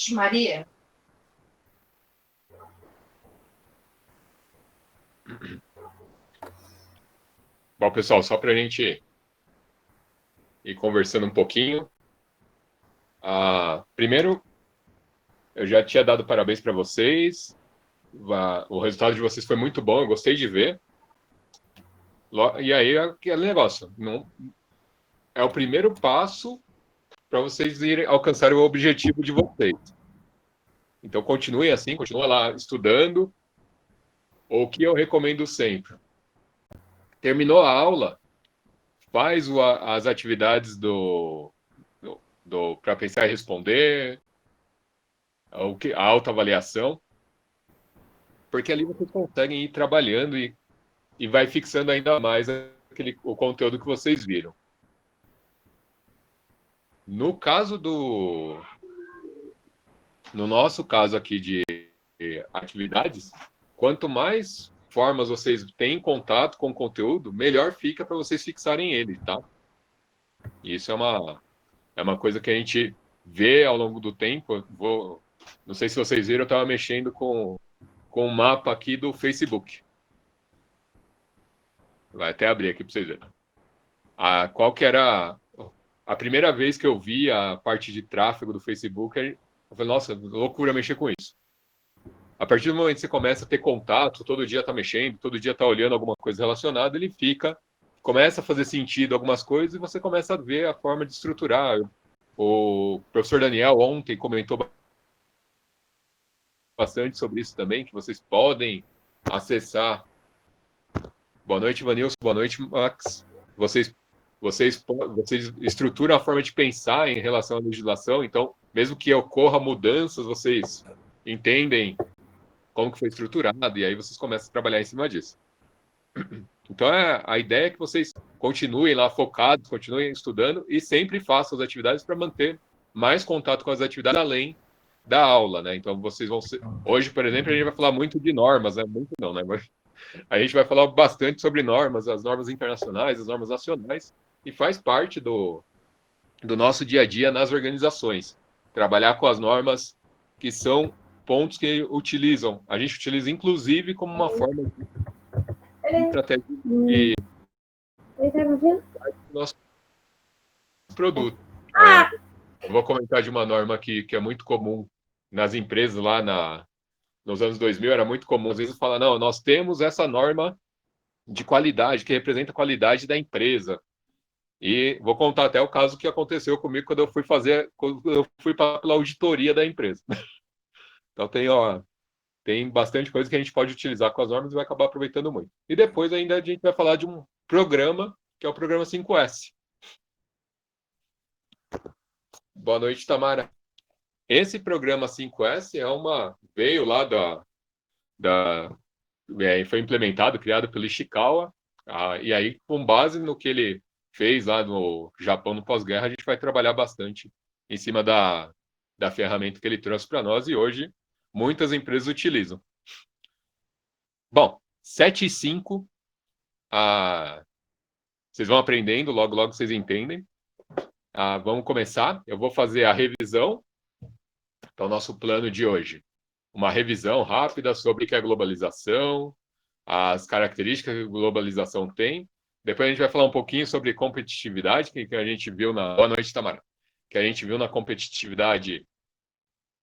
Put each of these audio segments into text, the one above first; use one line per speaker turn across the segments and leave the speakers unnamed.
Maria.
Bom, pessoal, só para a gente ir conversando um pouquinho. Primeiro, eu já tinha dado parabéns para vocês. O resultado de vocês foi muito bom, eu gostei de ver. E aí, aquele negócio. Não, é o primeiro passo para vocês irem alcançar o objetivo de vocês. Então, continuem assim, continuem lá estudando. O que eu recomendo sempre? Terminou a aula, faz as atividades para pensar e responder, a autoavaliação, porque ali vocês conseguem ir trabalhando e vai fixando ainda mais o conteúdo que vocês viram. No nosso caso aqui de atividades, quanto mais formas vocês têm contato com o conteúdo, melhor fica para vocês fixarem ele, tá? Isso é uma coisa que a gente vê ao longo do tempo. Não sei se vocês viram, eu estava mexendo com o mapa aqui do Facebook. Vai até abrir aqui para vocês verem. Qual que era a primeira vez que eu vi a parte de tráfego do Facebook? Eu falei, nossa, loucura mexer com isso. A partir do momento que você começa a ter contato, todo dia está mexendo, todo dia está olhando alguma coisa relacionada, ele começa a fazer sentido algumas coisas e você começa a ver a forma de estruturar. O professor Daniel ontem comentou bastante sobre isso também, que vocês podem acessar. Boa noite, Vanilson. Boa noite, Max. Vocês estruturam a forma de pensar em relação à legislação, então, mesmo que ocorra mudanças, vocês entendem como que foi estruturado, e aí vocês começam a trabalhar em cima disso. Então, a ideia é que vocês continuem lá focados, continuem estudando e sempre façam as atividades para manter mais contato com as atividades além da aula, né? Então, vocês vão ser... Hoje, por exemplo, a gente vai falar muito de normas, né? Muito não, né? Mas a gente vai falar bastante sobre normas, as normas internacionais, as normas nacionais, e faz parte do nosso dia a dia nas organizações. Trabalhar com as normas que são pontos que utilizam. A gente utiliza, inclusive, como uma forma de estratégia de nosso produto. Eu vou comentar de uma norma que é muito comum nas empresas lá nos anos 2000, era muito comum, às vezes, falar, não, nós temos essa norma de qualidade, que representa a qualidade da empresa. E vou contar até o caso que aconteceu comigo quando eu fui pela auditoria da empresa. Então tem bastante coisa que a gente pode utilizar com as normas e vai acabar aproveitando muito. E depois ainda a gente vai falar de um programa, que é o programa 5S. Boa noite, Tamara. Esse programa 5S veio lá foi implementado, criado pelo Ishikawa, e aí, com base no que ele fez lá no Japão no pós-guerra, a gente vai trabalhar bastante em cima da ferramenta que ele trouxe para nós, e hoje muitas empresas utilizam. Bom, 7 e 5, vocês vão aprendendo, logo, logo vocês entendem. Vamos começar. Eu vou fazer a revisão. Então, nosso plano de hoje. Uma revisão rápida sobre o que é globalização, as características que a globalização tem. Depois a gente vai falar um pouquinho sobre competitividade, que a gente viu na... Boa noite, Tamara. Que a gente viu na competitividade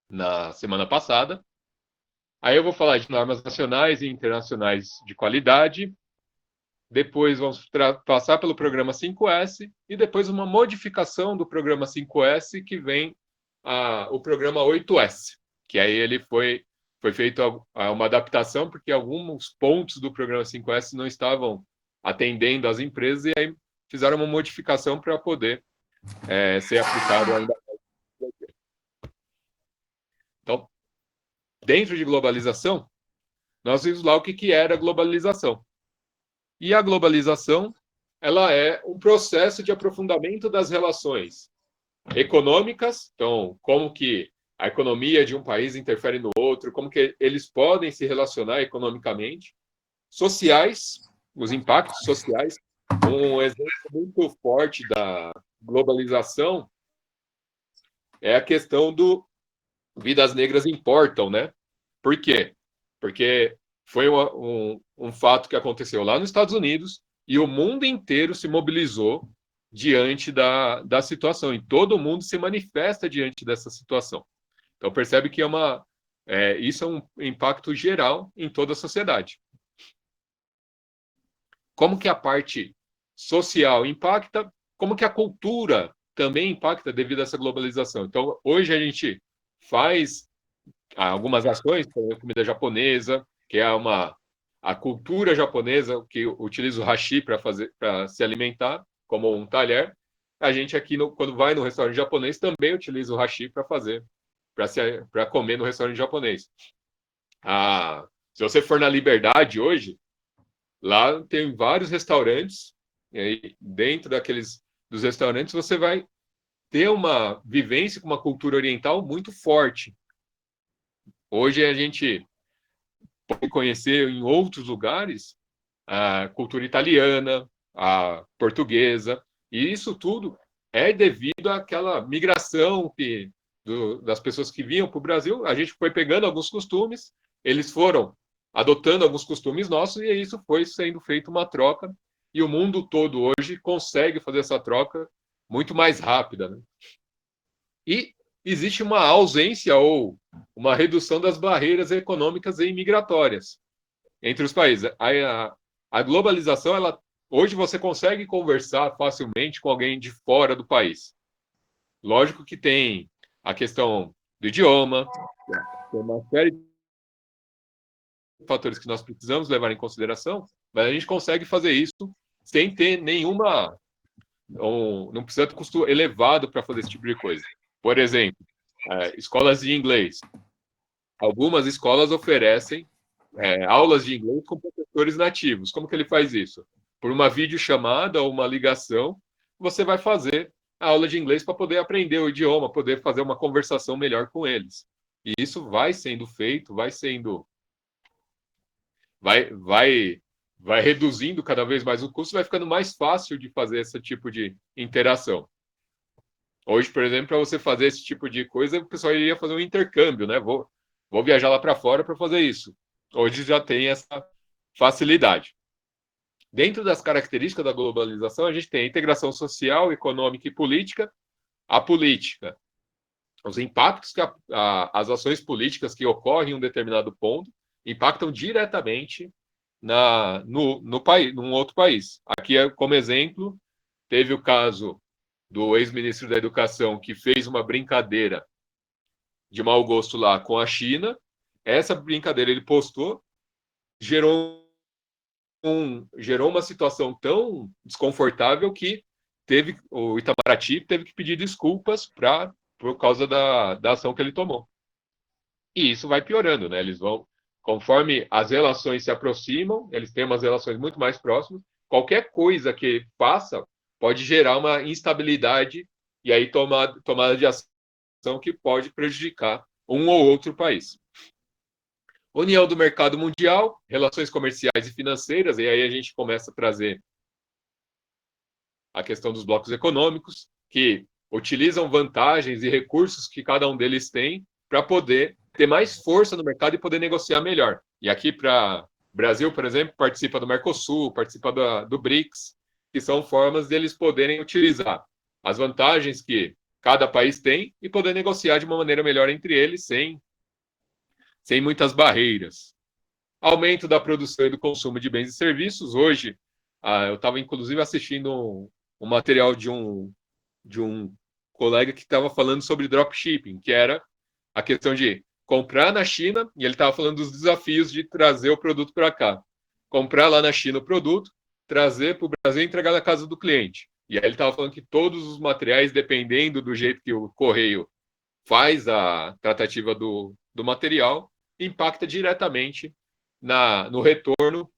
na semana passada. Aí eu vou falar de normas nacionais e internacionais de qualidade. Depois vamos passar pelo programa 5S e depois uma modificação do programa 5S que vem o programa 8S, que aí ele foi feita uma adaptação porque alguns pontos do programa 5S não estavam atendendo as empresas e aí fizeram uma modificação para poder ser aplicado ainda mais. Então, dentro de globalização, nós vimos lá o que era globalização. E a globalização, ela é um processo de aprofundamento das relações econômicas, então, como que a economia de um país interfere no outro, como que eles podem se relacionar economicamente, sociais, os impactos sociais. Um exemplo muito forte da globalização é a questão vidas negras importam, né? Por quê? Porque foi um fato que aconteceu lá nos Estados Unidos e o mundo inteiro se mobilizou diante da situação, e todo mundo se manifesta diante dessa situação. Então percebe que isso é um impacto geral em toda a sociedade. Como que a parte social impacta, como que a cultura também impacta devido a essa globalização. Então, hoje a gente faz algumas ações, como a comida japonesa, que é a cultura japonesa que utiliza o hashi para se alimentar, como um talher. A gente aqui, quando vai no restaurante japonês, também utiliza o hashi para comer no restaurante japonês. Se você for na Liberdade hoje, lá tem vários restaurantes, e aí dentro dos restaurantes você vai ter uma vivência com uma cultura oriental muito forte. Hoje a gente pode conhecer em outros lugares a cultura italiana, a portuguesa, e isso tudo é devido àquela migração das pessoas que vinham para o Brasil. A gente foi pegando alguns costumes, eles foram adotando alguns costumes nossos, e isso foi sendo feito uma troca, e o mundo todo hoje consegue fazer essa troca muito mais rápida, né? E existe uma ausência ou uma redução das barreiras econômicas e migratórias entre os países. A globalização, hoje você consegue conversar facilmente com alguém de fora do país. Lógico que tem a questão do idioma, tem uma série de fatores que nós precisamos levar em consideração, mas a gente consegue fazer isso sem ter não precisa ter custo elevado para fazer esse tipo de coisa. Por exemplo, escolas de inglês. Algumas escolas oferecem aulas de inglês com professores nativos. Como que ele faz isso? Por uma videochamada ou uma ligação, você vai fazer a aula de inglês para poder aprender o idioma, poder fazer uma conversação melhor com eles. E isso vai sendo feito, vai reduzindo cada vez mais o custo, vai ficando mais fácil de fazer esse tipo de interação. Hoje, por exemplo, para você fazer esse tipo de coisa, o pessoal iria fazer um intercâmbio, né? Vou viajar lá para fora para fazer isso. Hoje já tem essa facilidade. Dentro das características da globalização, a gente tem a integração social, econômica e política. A política, os impactos que as ações políticas que ocorrem em um determinado ponto impactam diretamente no país, num outro país. Aqui, como exemplo, teve o caso do ex-ministro da Educação que fez uma brincadeira de mau gosto lá com a China. Essa brincadeira ele postou, gerou uma situação tão desconfortável que o Itamaraty teve que pedir desculpas por causa da ação que ele tomou. E isso vai piorando, né? Eles vão, conforme as relações se aproximam, eles têm umas relações muito mais próximas. Qualquer coisa que passa pode gerar uma instabilidade e aí tomada de ação que pode prejudicar um ou outro país. União do mercado mundial, relações comerciais e financeiras, e aí a gente começa a trazer a questão dos blocos econômicos, que utilizam vantagens e recursos que cada um deles tem para poder ter mais força no mercado e poder negociar melhor. E aqui para Brasil, por exemplo, participa do Mercosul, participa do BRICS, que são formas deles poderem utilizar as vantagens que cada país tem e poder negociar de uma maneira melhor entre eles, sem muitas barreiras. Aumento da produção e do consumo de bens e serviços. Hoje, eu estava inclusive assistindo um material de um colega que estava falando sobre dropshipping, que era a questão de comprar na China, e ele estava falando dos desafios de trazer o produto para cá. Comprar lá na China o produto, trazer para o Brasil e entregar na casa do cliente. E aí ele estava falando que todos os materiais, dependendo do jeito que o correio faz a tratativa do material, impacta diretamente no retorno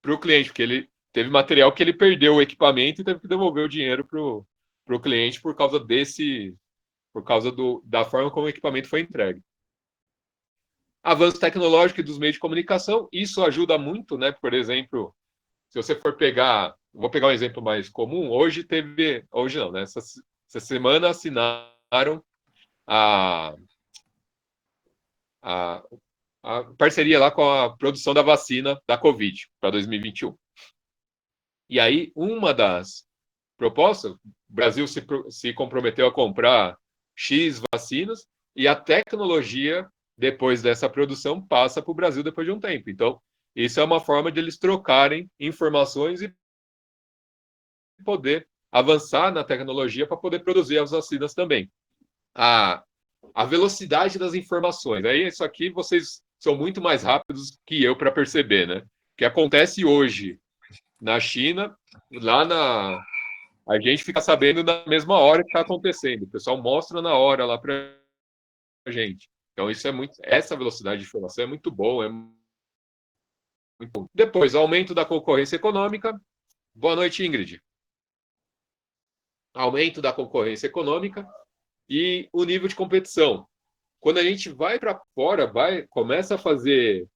para o cliente, porque ele teve material que ele perdeu o equipamento e teve que devolver o dinheiro para o cliente por causa da forma como o equipamento foi entregue. Avanço tecnológico e dos meios de comunicação, isso ajuda muito, né? Por exemplo, se você for vou pegar um exemplo mais comum, hoje não, né? Essa semana assinaram a parceria lá com a produção da vacina da Covid para 2021. E aí, uma das propostas, o Brasil se comprometeu a comprar X vacinas e a tecnologia, depois dessa produção, passa para o Brasil depois de um tempo. Então, isso é uma forma de eles trocarem informações e poder avançar na tecnologia para poder produzir as vacinas também. A velocidade das informações. Aí, isso aqui vocês são muito mais rápidos que eu para perceber, né? O que acontece hoje na China, a gente fica sabendo na mesma hora que está acontecendo. O pessoal mostra na hora lá para a gente. Então, essa velocidade de informação é muito boa. Muito bom. Depois, aumento da concorrência econômica. Boa noite, Ingrid. Aumento da concorrência econômica e o nível de competição. Quando a gente vai para fora, começa a fazer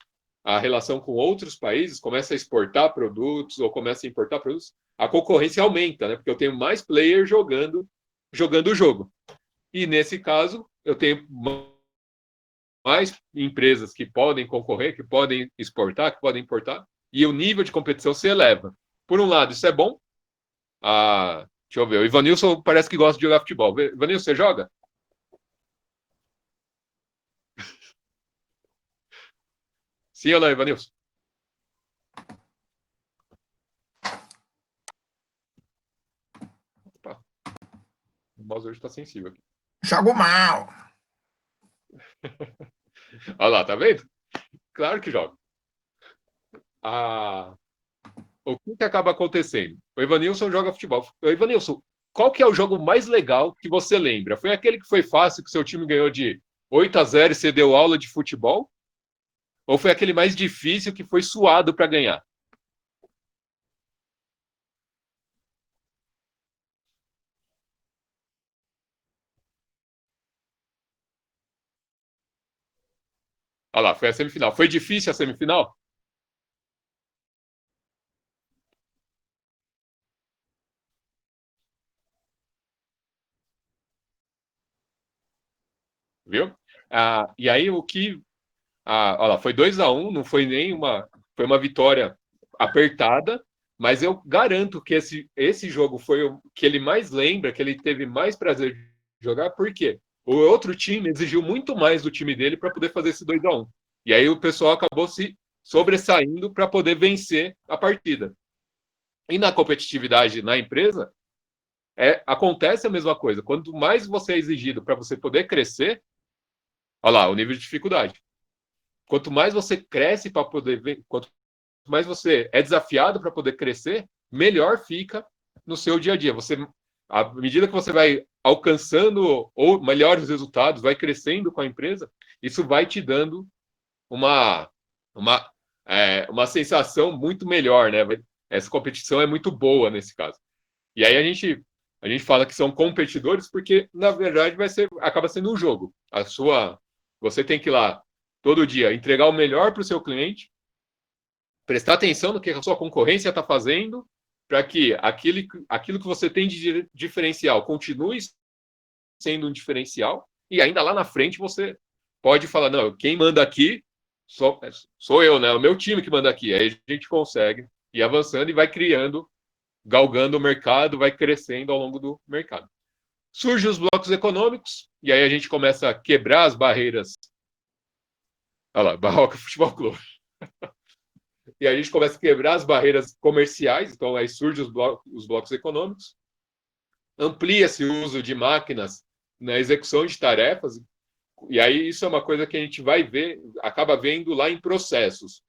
a relação com outros países, começa a exportar produtos ou começa a importar produtos, a concorrência aumenta, né? Porque eu tenho mais players jogando o jogo. E nesse caso, eu tenho mais empresas que podem concorrer, que podem exportar, que podem importar, e o nível de competição se eleva. Por um lado, isso é bom. Deixa eu ver, o Ivanilson parece que gosta de jogar futebol. Ivanilson, você joga? Sim ou não, Ivanilson? Opa. O mouse hoje está sensível aqui.
Jogo mal.
Olha lá, tá vendo? Claro que joga. O que acaba acontecendo? O Ivanilson joga futebol. O Ivanilson, qual que é o jogo mais legal que você lembra? Foi aquele que foi fácil, que seu time ganhou de 8-0 e você deu aula de futebol? Ou foi aquele mais difícil que foi suado para ganhar? Olha lá, foi a semifinal. Foi difícil a semifinal? Viu? E aí o que. Olha lá, foi 2-1, não foi nenhuma. Foi uma vitória apertada, mas eu garanto que esse jogo foi o que ele mais lembra, que ele teve mais prazer de jogar, por quê? O outro time exigiu muito mais do time dele para poder fazer esse 2-1. E aí o pessoal acabou se sobressaindo para poder vencer a partida. E na competitividade na empresa, acontece a mesma coisa. Quanto mais você é exigido para você poder crescer, olha lá, o nível de dificuldade. Quanto mais você cresce para poder ver, quanto mais você é desafiado para poder crescer, melhor fica no seu dia a dia. À medida que você vai alcançando ou melhores resultados, vai crescendo com a empresa, isso vai te dando uma, uma, uma sensação muito melhor, né? Essa competição é muito boa nesse caso. E aí a gente fala que são competidores porque, na verdade, acaba sendo um jogo. Você tem que ir lá todo dia entregar o melhor para o seu cliente, prestar atenção no que a sua concorrência está fazendo, para que aquilo que você tem de diferencial continue sendo um diferencial, e ainda lá na frente você pode falar, não, quem manda aqui sou eu, né? O meu time que manda aqui. Aí a gente consegue ir avançando e vai criando, galgando o mercado, vai crescendo ao longo do mercado. Surgem os blocos econômicos, e aí a gente começa a quebrar as barreiras. Olha lá, Barroca Futebol Clube. E a gente começa a quebrar as barreiras comerciais, então aí surgem os blocos econômicos, amplia-se o uso de máquinas na execução de tarefas, e aí isso é uma coisa que a gente vai ver, acaba vendo lá em processos.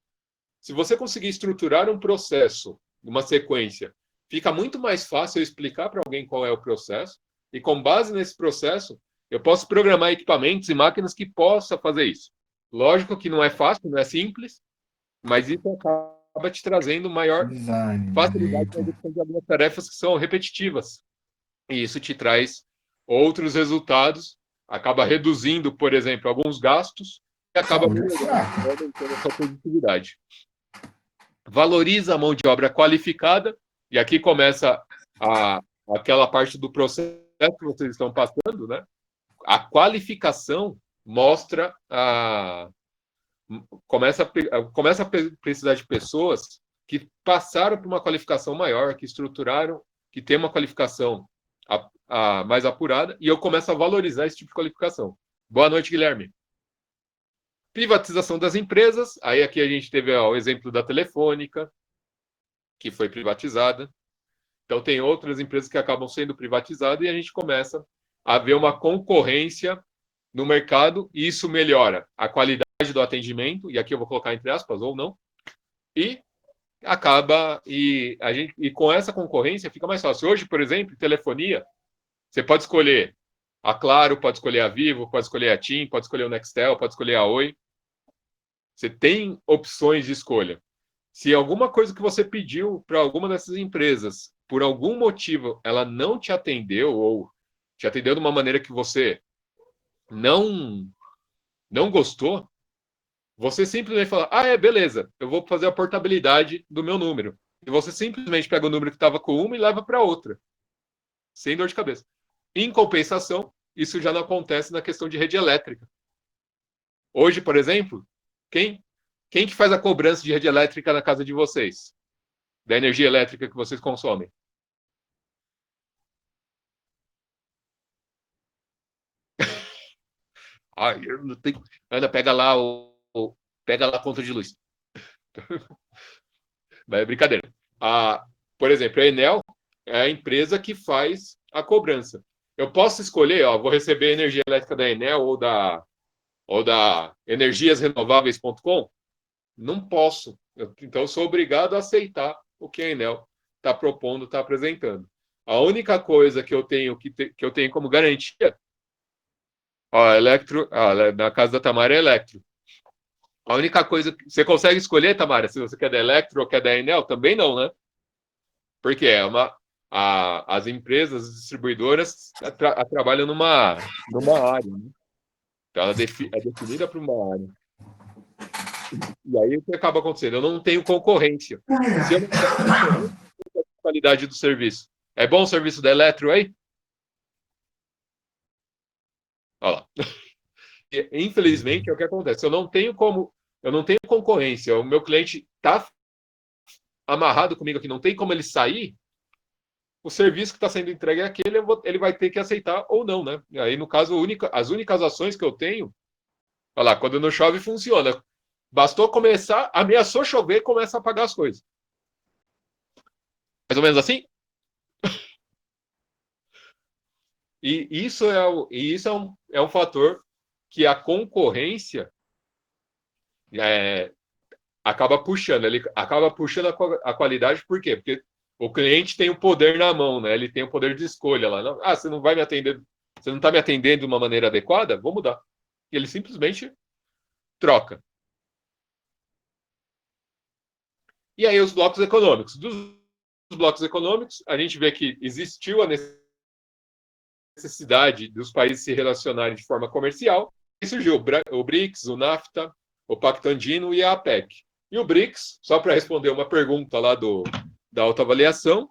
Se você conseguir estruturar um processo, uma sequência, fica muito mais fácil eu explicar para alguém qual é o processo, e com base nesse processo, eu posso programar equipamentos e máquinas que possam fazer isso. Lógico que não é fácil, não é simples, mas isso acaba te trazendo maior facilidade na execução de algumas tarefas que são repetitivas. E isso te traz outros resultados, acaba reduzindo, por exemplo, alguns gastos e acaba aumentando a sua produtividade. Valoriza a mão de obra qualificada, e aqui começa aquela parte do processo que vocês estão passando, né? A qualificação mostra a começa a precisar de pessoas que passaram por uma qualificação maior, que estruturaram, que tem uma qualificação mais apurada, e eu começo a valorizar esse tipo de qualificação. Boa noite, Guilherme. Privatização das empresas, aí aqui a gente teve o exemplo da Telefônica, que foi privatizada. Então tem outras empresas que acabam sendo privatizadas e a gente começa a ver uma concorrência no mercado e isso melhora a qualidade do atendimento, e aqui eu vou colocar entre aspas ou não, e acaba e com essa concorrência fica mais fácil. Hoje, por exemplo, telefonia, você pode escolher a Claro, pode escolher a Vivo, pode escolher a TIM, pode escolher o Nextel, pode escolher a Oi. Você tem opções de escolha. Se alguma coisa que você pediu para alguma dessas empresas, por algum motivo, ela não te atendeu ou te atendeu de uma maneira que você não não gostou, você simplesmente fala: "Ah, é, beleza, eu vou fazer a portabilidade do meu número". E você simplesmente pega o número que estava com uma e leva para outra, sem dor de cabeça. Em compensação, isso já não acontece na questão de rede elétrica. Hoje, por exemplo, quem que faz a cobrança de rede elétrica na casa de vocês? Da energia elétrica que vocês consomem? Ah, eu não tenho. Anda, pega lá pega lá a conta de luz. É brincadeira. Por exemplo, a Enel é a empresa que faz a cobrança. Eu posso escolher, ó, vou receber energia elétrica da Enel ou da energiasrenováveis.com? Não posso. Então, eu sou obrigado a aceitar o que a Enel está propondo, está apresentando. A única coisa que eu tenho que eu tenho como garantia, ó, na casa da Tamara é Electro. A única coisa que você consegue escolher, Tamara, se você quer da Electro ou quer da Enel, também não, né? Porque as empresas, as distribuidoras trabalham numa área, né? Então ela é definida para uma área. E aí o que acaba acontecendo? Eu não tenho concorrência. Se eu não tenho concorrência, qual é a qualidade do serviço? É bom o serviço da Eletro aí? Olha lá. Infelizmente é o que acontece. Eu não tenho concorrência. O meu cliente está amarrado comigo aqui, não tem como ele sair. O serviço que está sendo entregue é aquele, ele vai ter que aceitar ou não, né? E aí, no caso, as únicas ações que eu tenho, olha lá, quando não chove, funciona. Bastou começar, ameaçou chover, começa a apagar as coisas. Mais ou menos assim? E isso é um fator que a concorrência é, acaba puxando. Ele acaba puxando a qualidade, por quê? Porque o cliente tem o poder na mão, né? Ele tem o poder de escolha lá. Você não vai me atender, você não está me atendendo de uma maneira adequada? Vou mudar. E ele simplesmente troca. E aí os blocos econômicos. Dos blocos econômicos, a gente vê que existiu a necessidade dos países se relacionarem de forma comercial, e surgiu o BRICS, o NAFTA, o Pacto Andino e a APEC. E o BRICS, só para responder uma pergunta lá da autoavaliação,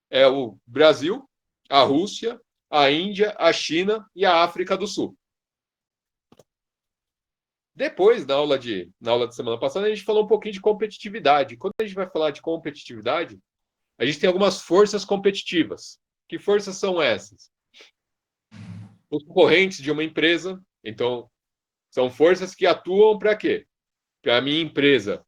é o Brasil, a Rússia, a Índia, a China e a África do Sul. Depois, na aula de semana passada, a gente falou um pouquinho de competitividade. Quando a gente vai falar de competitividade, a gente tem algumas forças competitivas. Que forças são essas? Os concorrentes de uma empresa. Então, são forças que atuam para quê? Para a minha empresa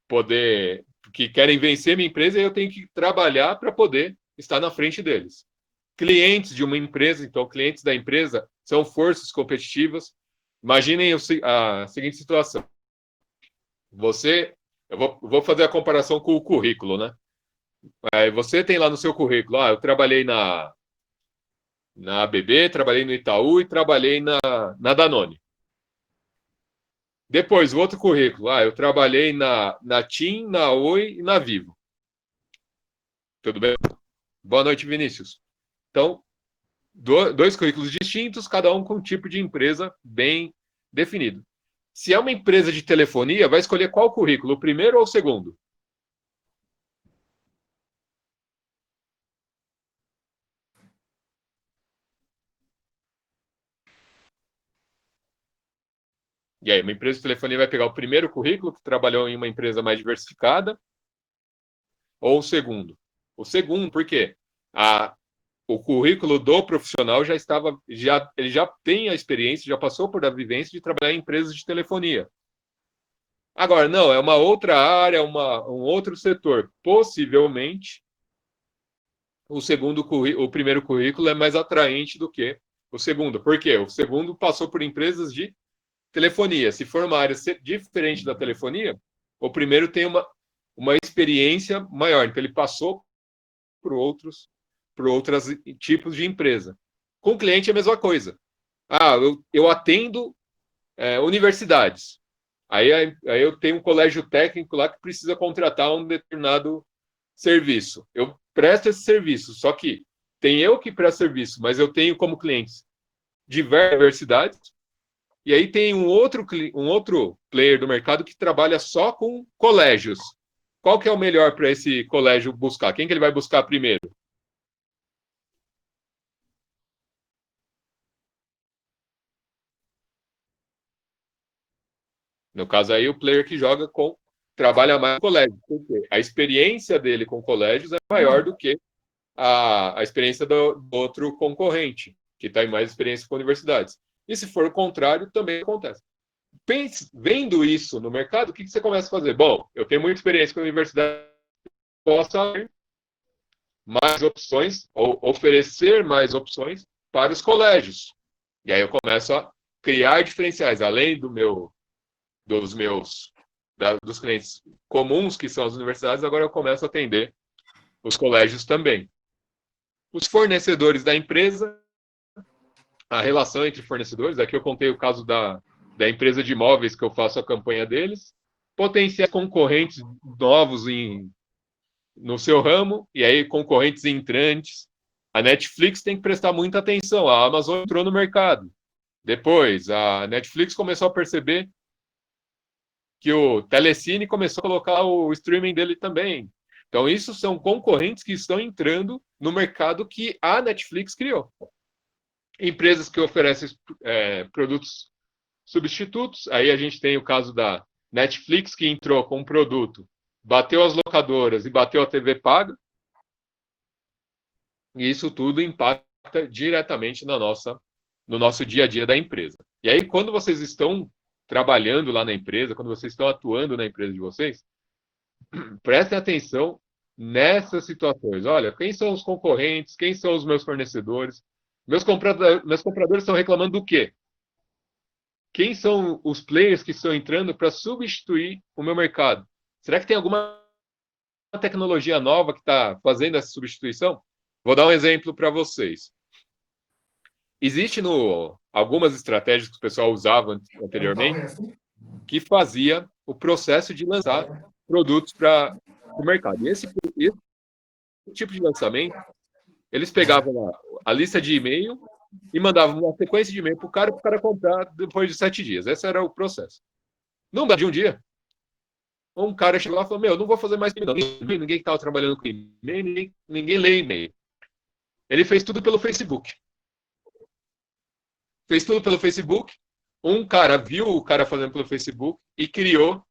poder. Que querem vencer minha empresa e eu tenho que trabalhar para poder estar na frente deles. Clientes de uma empresa, então, clientes da empresa, são forças competitivas. Imaginem a seguinte situação. Você. Eu vou fazer a comparação com o currículo, né? Aí você tem lá no seu currículo, eu trabalhei na ABB, trabalhei no Itaú e trabalhei na Danone. Depois, o outro currículo. Eu trabalhei na TIM, na Oi e na Vivo. Tudo bem? Boa noite, Vinícius. Então, dois currículos distintos, cada um com um tipo de empresa bem definido. Se é uma empresa de telefonia, vai escolher qual currículo, o primeiro ou o segundo? E aí, uma empresa de telefonia vai pegar o primeiro currículo, que trabalhou em uma empresa mais diversificada, ou o segundo? O segundo, por quê? O currículo do profissional ele já tem a experiência, já passou por a vivência de trabalhar em empresas de telefonia. Agora, não, é uma outra área, um outro setor. Possivelmente, o primeiro currículo é mais atraente do que o segundo. Por quê? O segundo passou por empresas de telefonia. Se for uma área diferente da telefonia, o primeiro tem uma experiência maior. Então, ele passou por outros tipos de empresa. Com o cliente é a mesma coisa. Eu atendo universidades. Aí eu tenho um colégio técnico lá que precisa contratar um determinado serviço. Eu presto esse serviço, só que tem eu que presto serviço, mas eu tenho como clientes diversas universidades, e aí tem um outro player do mercado que trabalha só com colégios. Qual que é o melhor para esse colégio buscar? Quem que ele vai buscar primeiro? No caso aí, o player que trabalha mais com colégio. Porque a experiência dele com colégios é maior do que a experiência do outro concorrente, que está em mais experiência com universidades. E se for o contrário, também acontece. Vendo isso no mercado, o que você começa a fazer? Bom, eu tenho muita experiência com a universidade, posso ter mais opções, ou oferecer mais opções para os colégios. E aí eu começo a criar diferenciais, além dos meus dos clientes comuns, que são as universidades, agora eu começo a atender os colégios também. Os fornecedores da empresa, a relação entre fornecedores, aqui eu contei o caso da empresa de imóveis que eu faço a campanha deles, potenciais concorrentes novos no seu ramo, e aí concorrentes entrantes. A Netflix tem que prestar muita atenção, a Amazon entrou no mercado. Depois, a Netflix começou a perceber que o Telecine começou a colocar o streaming dele também. Então, isso são concorrentes que estão entrando no mercado que a Netflix criou. Empresas que oferecem produtos substitutos, aí a gente tem o caso da Netflix, que entrou com um produto, bateu as locadoras e bateu a TV paga, e isso tudo impacta diretamente no nosso dia a dia da empresa. E aí, quando vocês estão trabalhando lá na empresa, quando vocês estão atuando na empresa de vocês, prestem atenção nessas situações. Olha, quem são os concorrentes? Quem são os meus fornecedores? Meus compradores estão reclamando do quê? Quem são os players que estão entrando para substituir o meu mercado? Será que tem alguma tecnologia nova que está fazendo essa substituição? Vou dar um exemplo para vocês. Existe algumas estratégias que o pessoal usava anteriormente que fazia o processo de lançar produtos para o mercado. E esse tipo de lançamento, eles pegavam a lista de e-mail e mandavam uma sequência de e-mail para o cara comprar depois de 7 dias. Esse era o processo. Não dá de um dia. Um cara chegou lá e falou: Meu, eu não vou fazer mais e-mail. Ninguém que estava trabalhando com e-mail, ninguém lê e-mail. Ele fez tudo pelo Facebook. Fez tudo pelo Facebook. Um cara viu o cara fazendo pelo Facebook e criou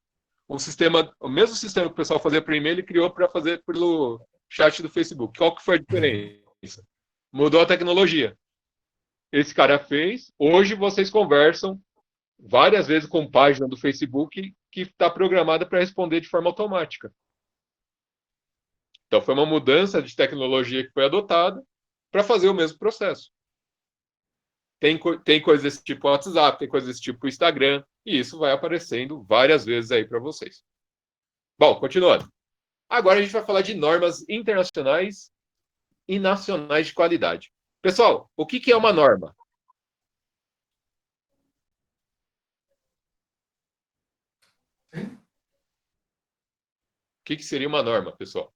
um sistema, o mesmo sistema que o pessoal fazia por e-mail, ele criou para fazer pelo chat do Facebook. Qual que foi a diferença? Mudou a tecnologia. Esse cara fez. Hoje vocês conversam várias vezes com página do Facebook que está programada para responder de forma automática. Então foi uma mudança de tecnologia que foi adotada para fazer o mesmo processo. Tem coisas desse tipo WhatsApp, tem coisas desse tipo Instagram, e isso vai aparecendo várias vezes aí para vocês. Bom, continuando. Agora a gente vai falar de normas internacionais e nacionais de qualidade. Pessoal, o que é uma norma? O que seria uma norma, pessoal?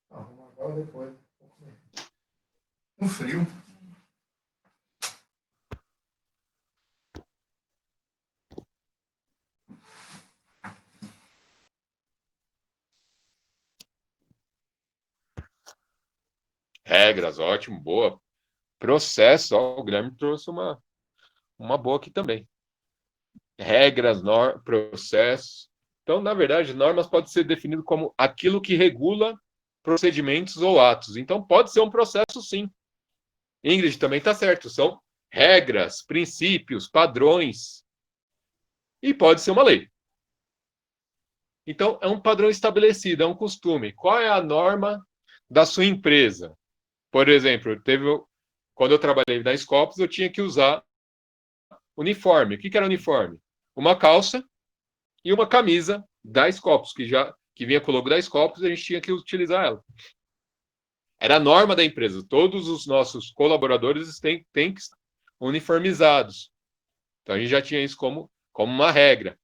Agora depois. Um frio.
Regras, ótimo, boa. Processo, ó, o Guilherme trouxe uma boa aqui também. Regras, processos. Então, na verdade, normas pode ser definido como aquilo que regula procedimentos ou atos. Então, pode ser um processo, sim. Ingrid também está certo. São regras, princípios, padrões. E pode ser uma lei. Então, é um padrão estabelecido, é um costume. Qual é a norma da sua empresa? Por exemplo, quando eu trabalhei na Scopus, eu tinha que usar uniforme. O que era uniforme? Uma calça e uma camisa da Scopus, que vinha com o logo da Scopus, a gente tinha que utilizar ela. Era a norma da empresa. Todos os nossos colaboradores têm que estar uniformizados. Então, a gente já tinha isso como uma regra.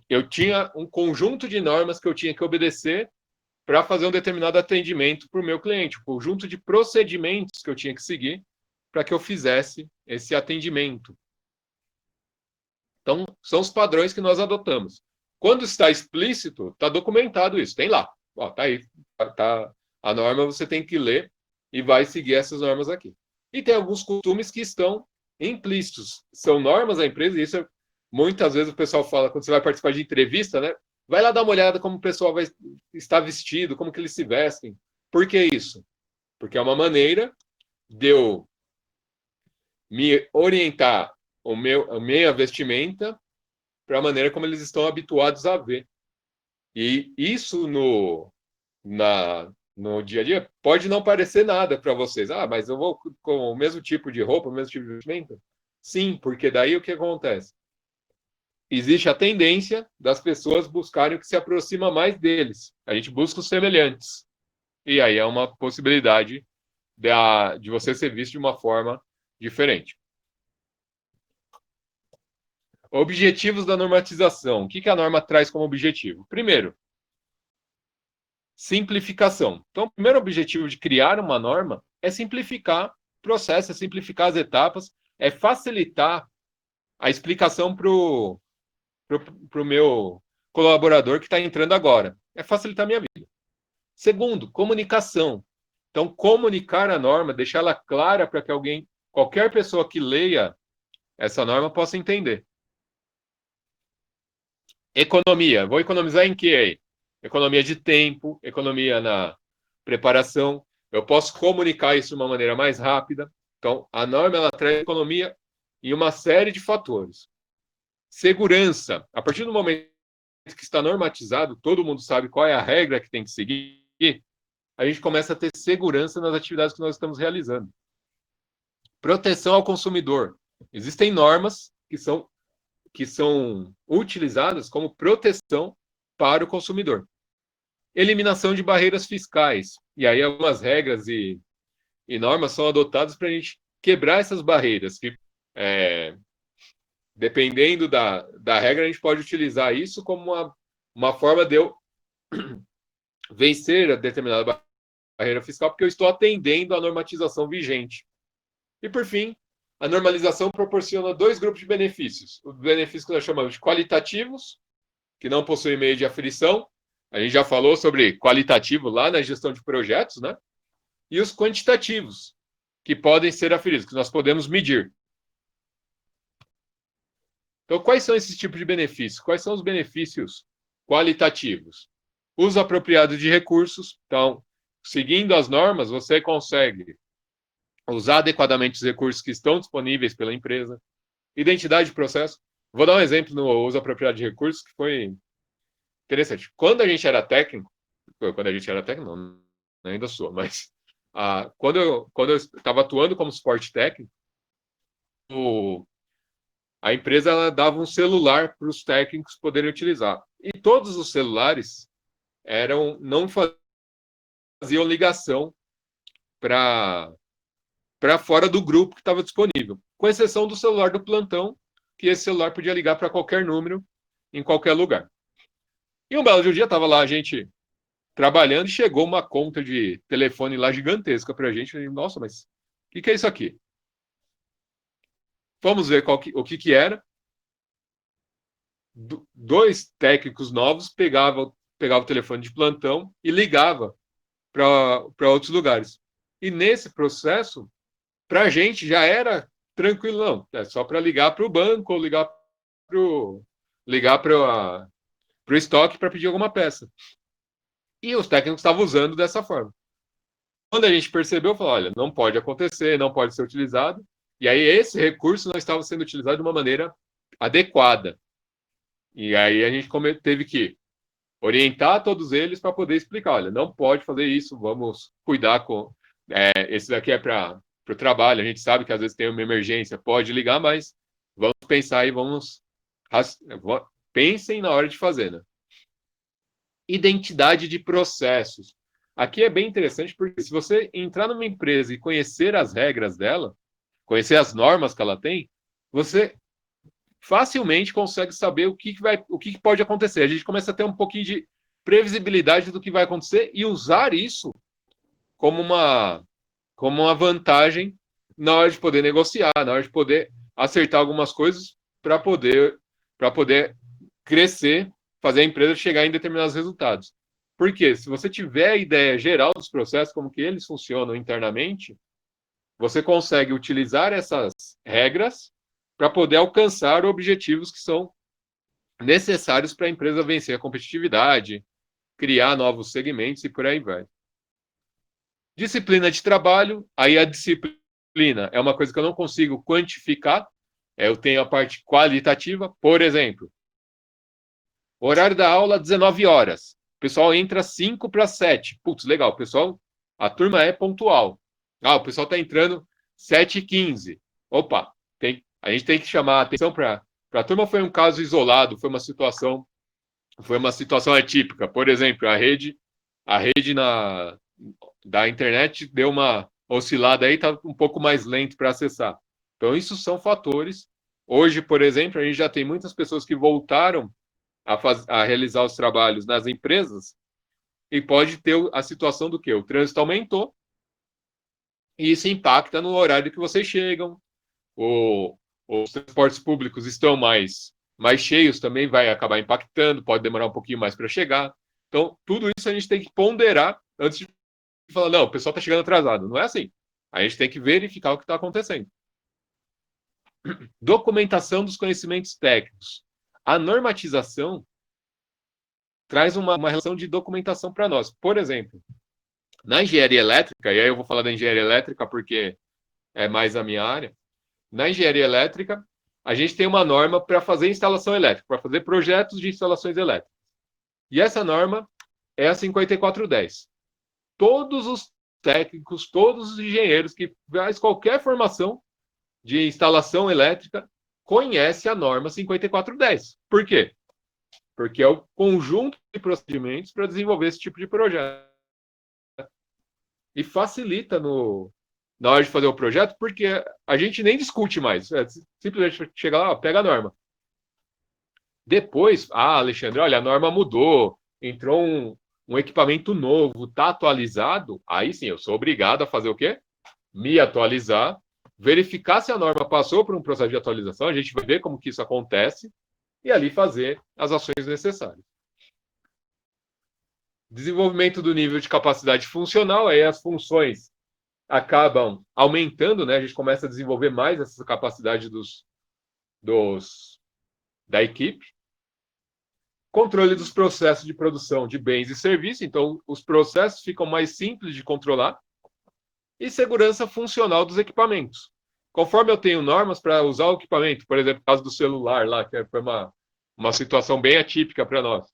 Eu tinha um conjunto de normas que eu tinha que obedecer para fazer um determinado atendimento para o meu cliente, um conjunto de procedimentos que eu tinha que seguir para que eu fizesse esse atendimento. Então, são os padrões que nós adotamos. Quando está explícito, está documentado isso, tem lá. Está aí. Tá, a norma você tem que ler e vai seguir essas normas aqui. E tem alguns costumes que estão implícitos. São normas da empresa, e isso muitas vezes o pessoal fala, quando você vai participar de entrevista, né? Vai lá dar uma olhada como o pessoal vai estar vestido, como que eles se vestem. Por que isso? Porque é uma maneira de eu me orientar a minha vestimenta para a maneira como eles estão habituados a ver. E isso no dia a dia pode não parecer nada para vocês. Ah, mas eu vou com o mesmo tipo de roupa, o mesmo tipo de vestimenta? Sim, porque daí o que acontece? Existe a tendência das pessoas buscarem o que se aproxima mais deles. A gente busca os semelhantes. E aí é uma possibilidade de você ser visto de uma forma diferente. Objetivos da normatização. O que a norma traz como objetivo? Primeiro, simplificação. Então, o primeiro objetivo de criar uma norma é simplificar o processo, é simplificar as etapas, é facilitar a explicação para o meu colaborador que está entrando agora. É facilitar a minha vida. Segundo, comunicação. Então, comunicar a norma, deixá-la clara para que qualquer pessoa que leia essa norma possa entender. Economia. Vou economizar em quê aí? Economia de tempo, economia na preparação. Eu posso comunicar isso de uma maneira mais rápida. Então, a norma ela traz economia em uma série de fatores. Segurança. A partir do momento que está normatizado, todo mundo sabe qual é a regra que tem que seguir, a gente começa a ter segurança nas atividades que nós estamos realizando. Proteção ao consumidor. Existem normas que são utilizadas como proteção para o consumidor. Eliminação de barreiras fiscais. E aí algumas regras e normas são adotadas para a gente quebrar essas barreiras. Que, dependendo da regra, a gente pode utilizar isso como uma forma de eu vencer a determinada barreira fiscal, porque eu estou atendendo à normatização vigente. E, por fim, a normalização proporciona dois grupos de benefícios. Os benefícios que nós chamamos de qualitativos, que não possuem meio de aferição. A gente já falou sobre qualitativo lá na gestão de projetos, né? E os quantitativos, que podem ser aferidos, que nós podemos medir. Então, quais são esses tipos de benefícios? Quais são os benefícios qualitativos? Uso apropriado de recursos. Então, seguindo as normas, você consegue usar adequadamente os recursos que estão disponíveis pela empresa. Identidade de processo. Vou dar um exemplo no uso apropriado de recursos que foi interessante. Quando a gente era técnico, não, ainda sou, mas quando eu estava atuando como suporte técnico, a empresa ela dava um celular para os técnicos poderem utilizar. E todos os celulares não faziam ligação para fora do grupo que estava disponível, com exceção do celular do plantão, que esse celular podia ligar para qualquer número, em qualquer lugar. E um belo dia estava lá a gente trabalhando e chegou uma conta de telefone lá gigantesca para a gente. Falei, nossa, mas o que é isso aqui? Vamos ver o que era. Dois técnicos novos pegavam o telefone de plantão e ligava para outros lugares. E nesse processo, para a gente já era tranquilo, não. É só para ligar para o banco ou ligar para o estoque para pedir alguma peça. E os técnicos estavam usando dessa forma. Quando a gente percebeu, falou, olha, não pode acontecer, não pode ser utilizado. E aí esse recurso não estava sendo utilizado de uma maneira adequada. E aí a gente teve que orientar todos eles para poder explicar, olha, não pode fazer isso, vamos cuidar com... esse daqui é para o trabalho, a gente sabe que às vezes tem uma emergência, pode ligar, mas vamos pensar e pensem na hora de fazer, né? Identidade de processos. Aqui é bem interessante porque se você entrar numa empresa e conhecer as regras dela, conhecer as normas que ela tem, você facilmente consegue saber o que pode acontecer. A gente começa a ter um pouquinho de previsibilidade do que vai acontecer e usar isso como uma vantagem na hora de poder negociar, na hora de poder acertar algumas coisas para poder crescer, fazer a empresa chegar em determinados resultados. Porque se você tiver a ideia geral dos processos, como que eles funcionam internamente, você consegue utilizar essas regras para poder alcançar objetivos que são necessários para a empresa vencer a competitividade, criar novos segmentos e por aí vai. Disciplina de trabalho, aí a disciplina é uma coisa que eu não consigo quantificar, eu tenho a parte qualitativa, por exemplo, horário da aula, 19 horas. O pessoal entra 5 para 7. Putz, legal, pessoal, a turma é pontual. O pessoal está entrando 7h15. Opa, a gente tem que chamar a atenção para a turma. Foi um caso isolado, foi uma situação atípica. Por exemplo, a rede da internet deu uma oscilada aí, está um pouco mais lento para acessar. Então, isso são fatores. Hoje, por exemplo, a gente já tem muitas pessoas que voltaram a realizar os trabalhos nas empresas e pode ter a situação do que? O trânsito aumentou e isso impacta no horário que vocês chegam, os transportes públicos estão mais cheios, também vai acabar impactando, pode demorar um pouquinho mais para chegar. Então, tudo isso a gente tem que ponderar antes de falar, não, o pessoal está chegando atrasado. Não é assim. A gente tem que verificar o que está acontecendo. Documentação dos conhecimentos técnicos. A normatização traz uma relação de documentação para nós. Por exemplo, na engenharia elétrica, e aí eu vou falar da engenharia elétrica porque é mais a minha área, na engenharia elétrica, a gente tem uma norma para fazer instalação elétrica, para fazer projetos de instalações elétricas. E essa norma é a 5410. Todos os técnicos, todos os engenheiros que faz qualquer formação de instalação elétrica conhece a norma 5410. Por quê? Porque é o conjunto de procedimentos para desenvolver esse tipo de projeto. E facilita na hora de fazer o projeto, porque a gente nem discute mais. Simplesmente chega lá, pega a norma. Depois, Alexandre, olha, a norma mudou, entrou um equipamento novo, está atualizado, aí sim, eu sou obrigado a fazer o quê? Me atualizar, verificar se a norma passou por um processo de atualização, a gente vai ver como que isso acontece, e ali fazer as ações necessárias. Desenvolvimento do nível de capacidade funcional, aí as funções acabam aumentando, né? A gente começa a desenvolver mais essa capacidade da equipe. Controle dos processos de produção de bens e serviços, então os processos ficam mais simples de controlar. E segurança funcional dos equipamentos. Conforme eu tenho normas para usar o equipamento, por exemplo, no caso do celular lá, que foi uma situação bem atípica para nós,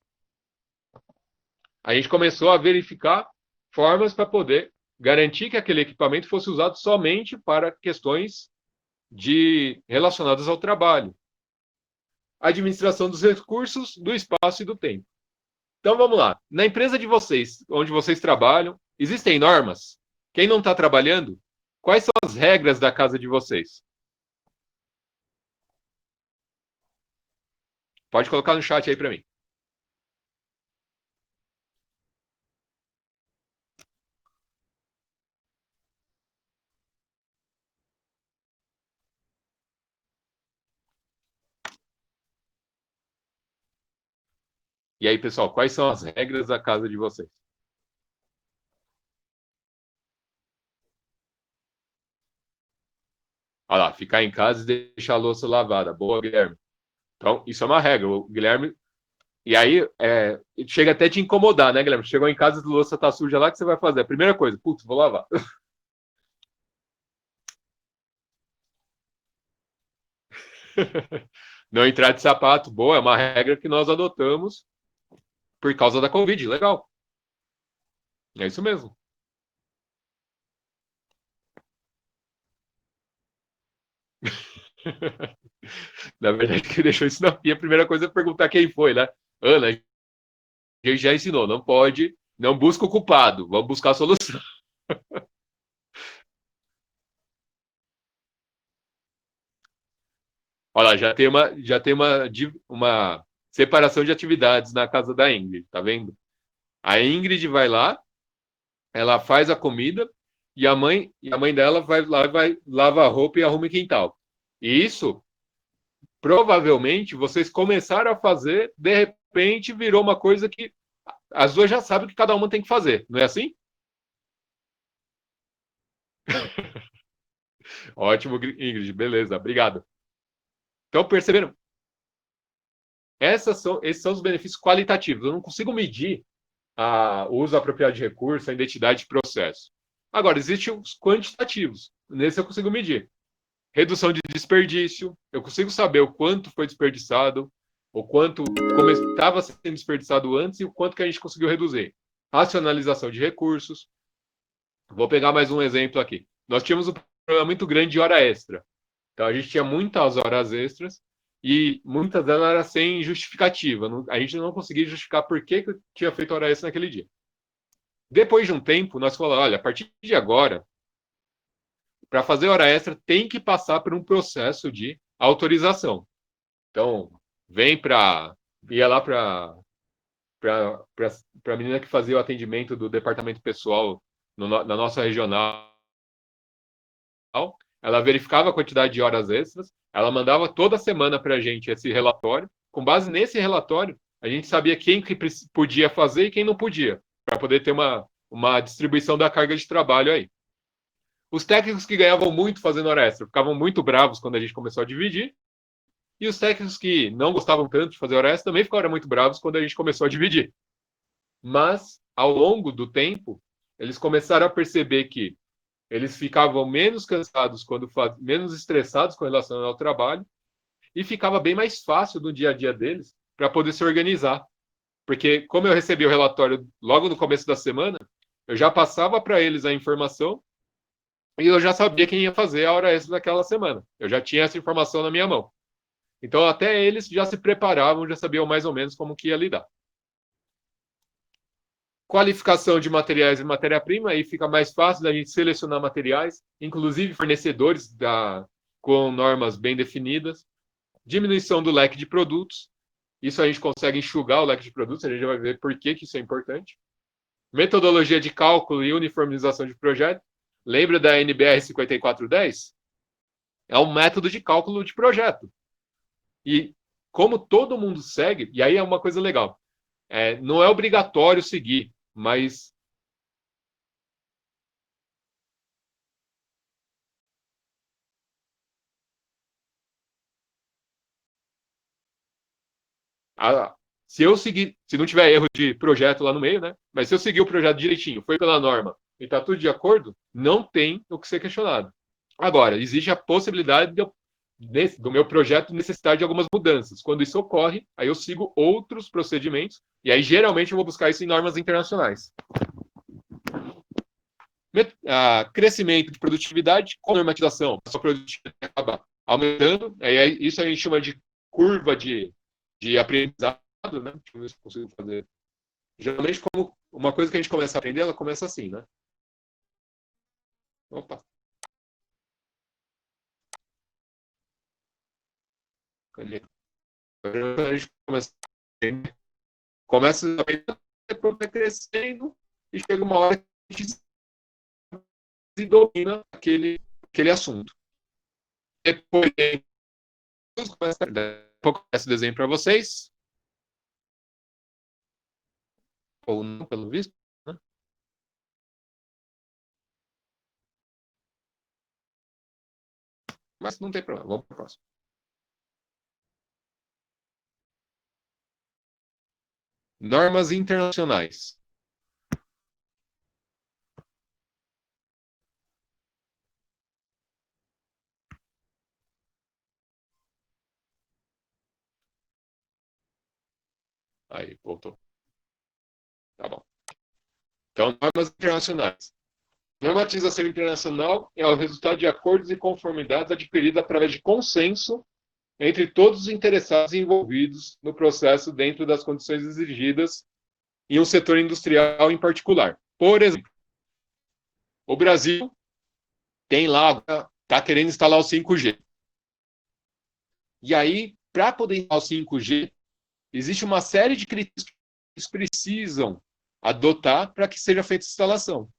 a gente começou a verificar formas para poder garantir que aquele equipamento fosse usado somente para questões relacionadas ao trabalho. Administração dos recursos, do espaço e do tempo. Então vamos lá. Na empresa de vocês, onde vocês trabalham, existem normas? Quem não está trabalhando, quais são as regras da casa de vocês? Pode colocar no chat aí para mim. E aí, pessoal, quais são as regras da casa de vocês? Olha lá, ficar em casa e deixar a louça lavada. Boa, Guilherme. Então, isso é uma regra. O Guilherme. E aí, chega até te incomodar, né, Guilherme? Chegou em casa e a louça tá suja lá, o que você vai fazer? A primeira coisa, putz, vou lavar. Não entrar de sapato, boa, é uma regra que nós adotamos por causa da Covid. Legal. É isso mesmo. Na verdade, quem deixou isso na pia, a primeira coisa é perguntar quem foi, né? Ana, a gente já ensinou, não pode, não busca o culpado, vamos buscar a solução. Olha lá, uma separação de atividades na casa da Ingrid, tá vendo? A Ingrid vai lá, ela faz a comida e a mãe dela vai lá, vai lava a roupa e arruma o quintal. E isso provavelmente vocês começaram a fazer, de repente virou uma coisa que as duas já sabem que cada uma tem que fazer, não é assim? Ótimo, Ingrid, beleza, obrigado. Então, perceberam? Esses são os benefícios qualitativos. Eu não consigo medir o uso apropriado de recurso, a identidade de processo. Agora, existem os quantitativos. Nesse eu consigo medir. Redução de desperdício, eu consigo saber o quanto foi desperdiçado, o quanto como estava sendo desperdiçado antes e o quanto que a gente conseguiu reduzir. Racionalização de recursos. Vou pegar mais um exemplo aqui. Nós tínhamos um problema muito grande de hora extra. Então a gente tinha muitas horas extras e muitas delas eram sem justificativa. A gente não conseguia justificar por que eu tinha feito hora extra naquele dia. Depois de um tempo, nós falamos: olha, a partir de agora, para fazer hora extra, tem que passar por um processo de autorização. Então, vem para. Ia lá para a menina que fazia o atendimento do departamento pessoal na nossa regional. Ela verificava a quantidade de horas extras, ela mandava toda semana para a gente esse relatório. Com base nesse relatório, a gente sabia quem que podia fazer e quem não podia, para poder ter uma distribuição da carga de trabalho aí. Os técnicos que ganhavam muito fazendo hora extra ficavam muito bravos quando a gente começou a dividir, e os técnicos que não gostavam tanto de fazer hora extra também ficaram muito bravos quando a gente começou a dividir. Mas, ao longo do tempo, eles começaram a perceber que eles ficavam menos cansados, menos estressados com relação ao trabalho, e ficava bem mais fácil no dia a dia deles para poder se organizar. Porque, como eu recebi o relatório logo no começo da semana, eu já passava para eles a informação e eu já sabia quem ia fazer a hora extra daquela semana. Eu já tinha essa informação na minha mão. Então, até eles já se preparavam, já sabiam mais ou menos como que ia lidar. Qualificação de materiais e matéria-prima, aí fica mais fácil da gente selecionar materiais, inclusive fornecedores com normas bem definidas. Diminuição do leque de produtos, isso a gente consegue enxugar o leque de produtos, a gente vai ver por que isso é importante. Metodologia de cálculo e uniformização de projeto. Lembra da NBR 5410? É um método de cálculo de projeto. E como todo mundo segue, e aí é uma coisa legal, não é obrigatório seguir, mas a, se não tiver erro de projeto lá no meio, né? Mas se eu seguir o projeto direitinho, foi pela norma e está tudo de acordo, não tem o que ser questionado. Agora, existe a possibilidade do meu projeto necessitar de algumas mudanças. Quando isso ocorre, aí eu sigo outros procedimentos e aí geralmente eu vou buscar isso em normas internacionais. Crescimento de produtividade com normatização. A sua produtividade acaba aumentando, isso a gente chama de curva de aprendizado, né? Deixa eu ver se eu consigo fazer. Geralmente, como uma coisa que a gente começa a aprender, ela começa assim, né? Opa, cadê? A gente começa a aprender, depois vai crescendo e chega uma hora que a gente se domina aquele assunto. Depois, começa esse desenho para vocês, ou não, pelo visto, né? Mas não tem problema, vamos para o próximo. Normas internacionais. Aí, voltou. Tá bom. Então, normas internacionais. Normatização internacional é o resultado de acordos e conformidades adquiridos através de consenso entre todos os interessados e envolvidos no processo dentro das condições exigidas em um setor industrial em particular. Por exemplo, o Brasil tem lá, está querendo instalar o 5G. E aí, para poder instalar o 5G, existe uma série de critérios que eles precisam adotar para que seja feita a instalação.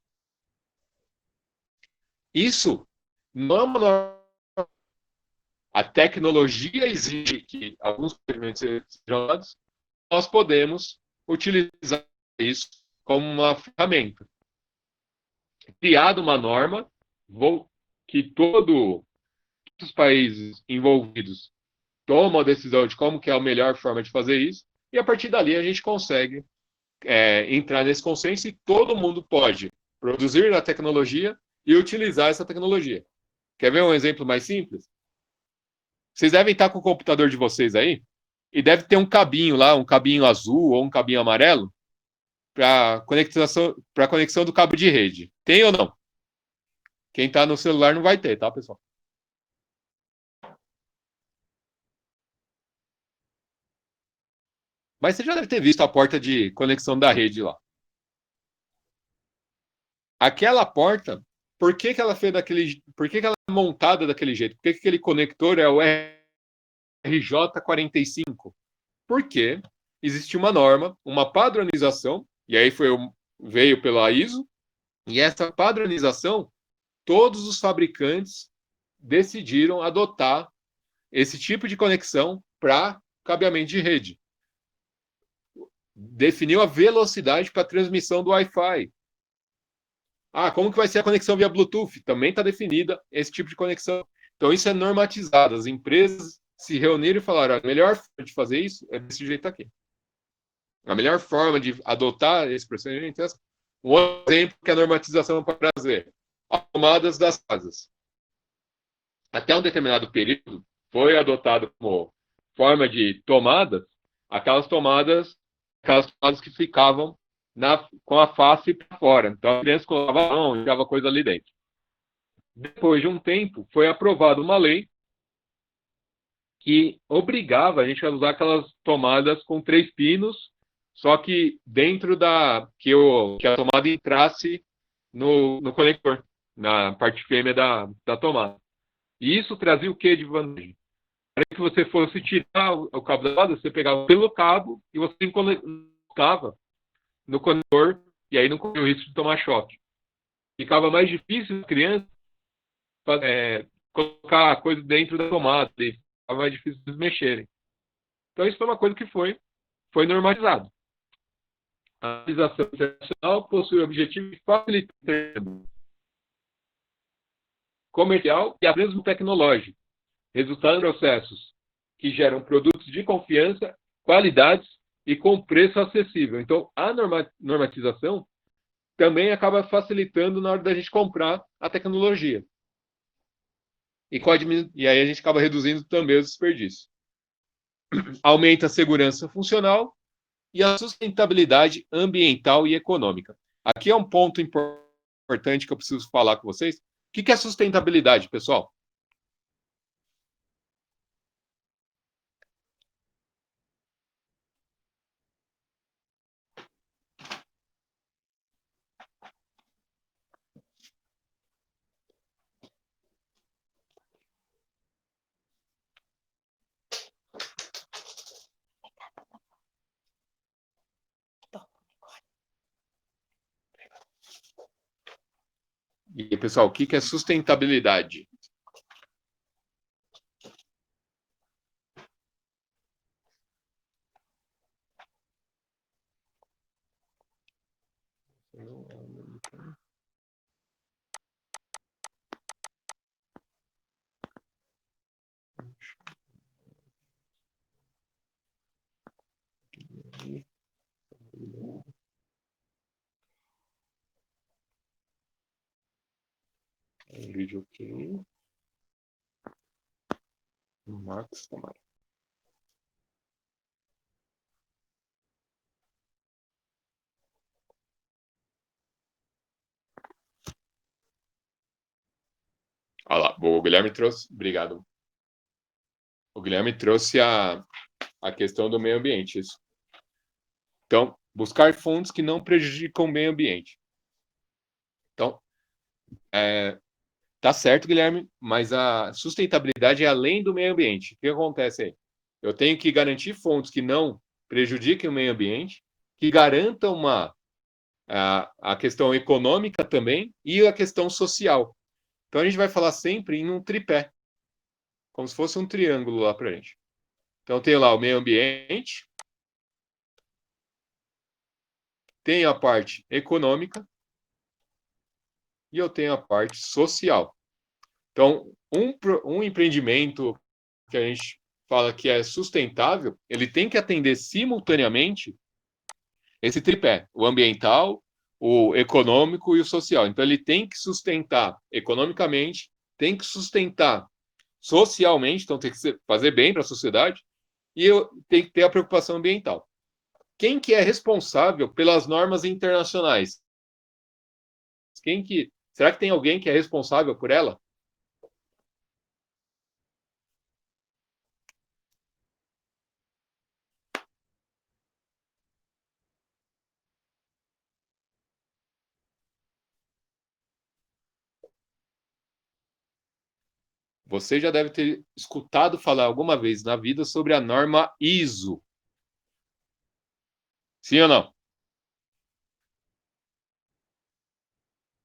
Isso não é uma norma. A tecnologia exige que alguns experimentos sejam dados, nós podemos utilizar isso como uma ferramenta. Criada uma norma que todos os países envolvidos tomam a decisão de como que é a melhor forma de fazer isso, e a partir dali a gente consegue entrar nesse consenso e todo mundo pode produzir a tecnologia e utilizar essa tecnologia. Quer ver um exemplo mais simples? Vocês devem estar com o computador de vocês aí e deve ter um cabinho lá, um cabinho azul ou um cabinho amarelo para conexão do cabo de rede. Tem ou não? Quem está no celular não vai ter, tá, pessoal? Mas você já deve ter visto a porta de conexão da rede lá. Aquela porta, por que, que ela fez daquele, por que, que ela é montada daquele jeito? Por que, que aquele conector é o RJ45? Porque existe uma norma, uma padronização, e aí veio pela ISO, e essa padronização, todos os fabricantes decidiram adotar esse tipo de conexão para cabeamento de rede. Definiu a velocidade para transmissão do Wi-Fi. Ah, como que vai ser a conexão via Bluetooth? Também está definida esse tipo de conexão. Então, isso é normatizado. As empresas se reuniram e falaram: a melhor forma de fazer isso é desse jeito aqui. A melhor forma de adotar esse procedimento é essa. Um outro exemplo que a normatização pode trazer: as tomadas das casas. Até um determinado período, foi adotado como forma de tomada aquelas tomadas que ficavam com a face para fora. Então, a criança colocava a mão e jogava coisa ali dentro. Depois de um tempo, foi aprovada uma lei que obrigava a gente a usar aquelas tomadas com 3 pinos, só que dentro que a tomada entrasse no conector, na parte fêmea da tomada. E isso trazia o que de vantagem? Para que você fosse tirar o cabo da tomada, você pegava pelo cabo e você colocava no conector, e aí não corria o risco de tomar choque. Ficava mais difícil para a criança colocar a coisa dentro da tomada, ficava mais difícil de mexerem. Então, isso foi uma coisa que foi normalizado. A normalização internacional possui o objetivo de facilitar o intercâmbio comercial e mesmo tecnológico, resultando em processos que geram produtos de confiança, qualidades e com preço acessível. Então, a normatização também acaba facilitando na hora da gente comprar a tecnologia. E aí a gente acaba reduzindo também os desperdícios. Aumenta a segurança funcional e a sustentabilidade ambiental e econômica. Aqui é um ponto importante que eu preciso falar com vocês. O que é sustentabilidade, pessoal? E, pessoal, o que é sustentabilidade? Vídeo aqui. Max Tamara. Olha lá, o Guilherme trouxe. Obrigado. O Guilherme trouxe a questão do meio ambiente. Isso. Então, buscar fontes que não prejudicam o meio ambiente. Então, tá certo, Guilherme, mas a sustentabilidade é além do meio ambiente. O que acontece aí? Eu tenho que garantir fontes que não prejudiquem o meio ambiente, que garantam a questão econômica também e a questão social. Então, a gente vai falar sempre em um tripé, como se fosse um triângulo lá para a gente. Então, tem lá o meio ambiente, tem a parte econômica e eu tenho a parte social. Então, um empreendimento que a gente fala que é sustentável, ele tem que atender simultaneamente esse tripé, o ambiental, o econômico e o social. Então, ele tem que sustentar economicamente, tem que sustentar socialmente, então tem que fazer bem para a sociedade, e tem que ter a preocupação ambiental. Quem que é responsável pelas normas internacionais? Será que tem alguém que é responsável por ela? Você já deve ter escutado falar alguma vez na vida sobre a norma ISO. Sim ou não?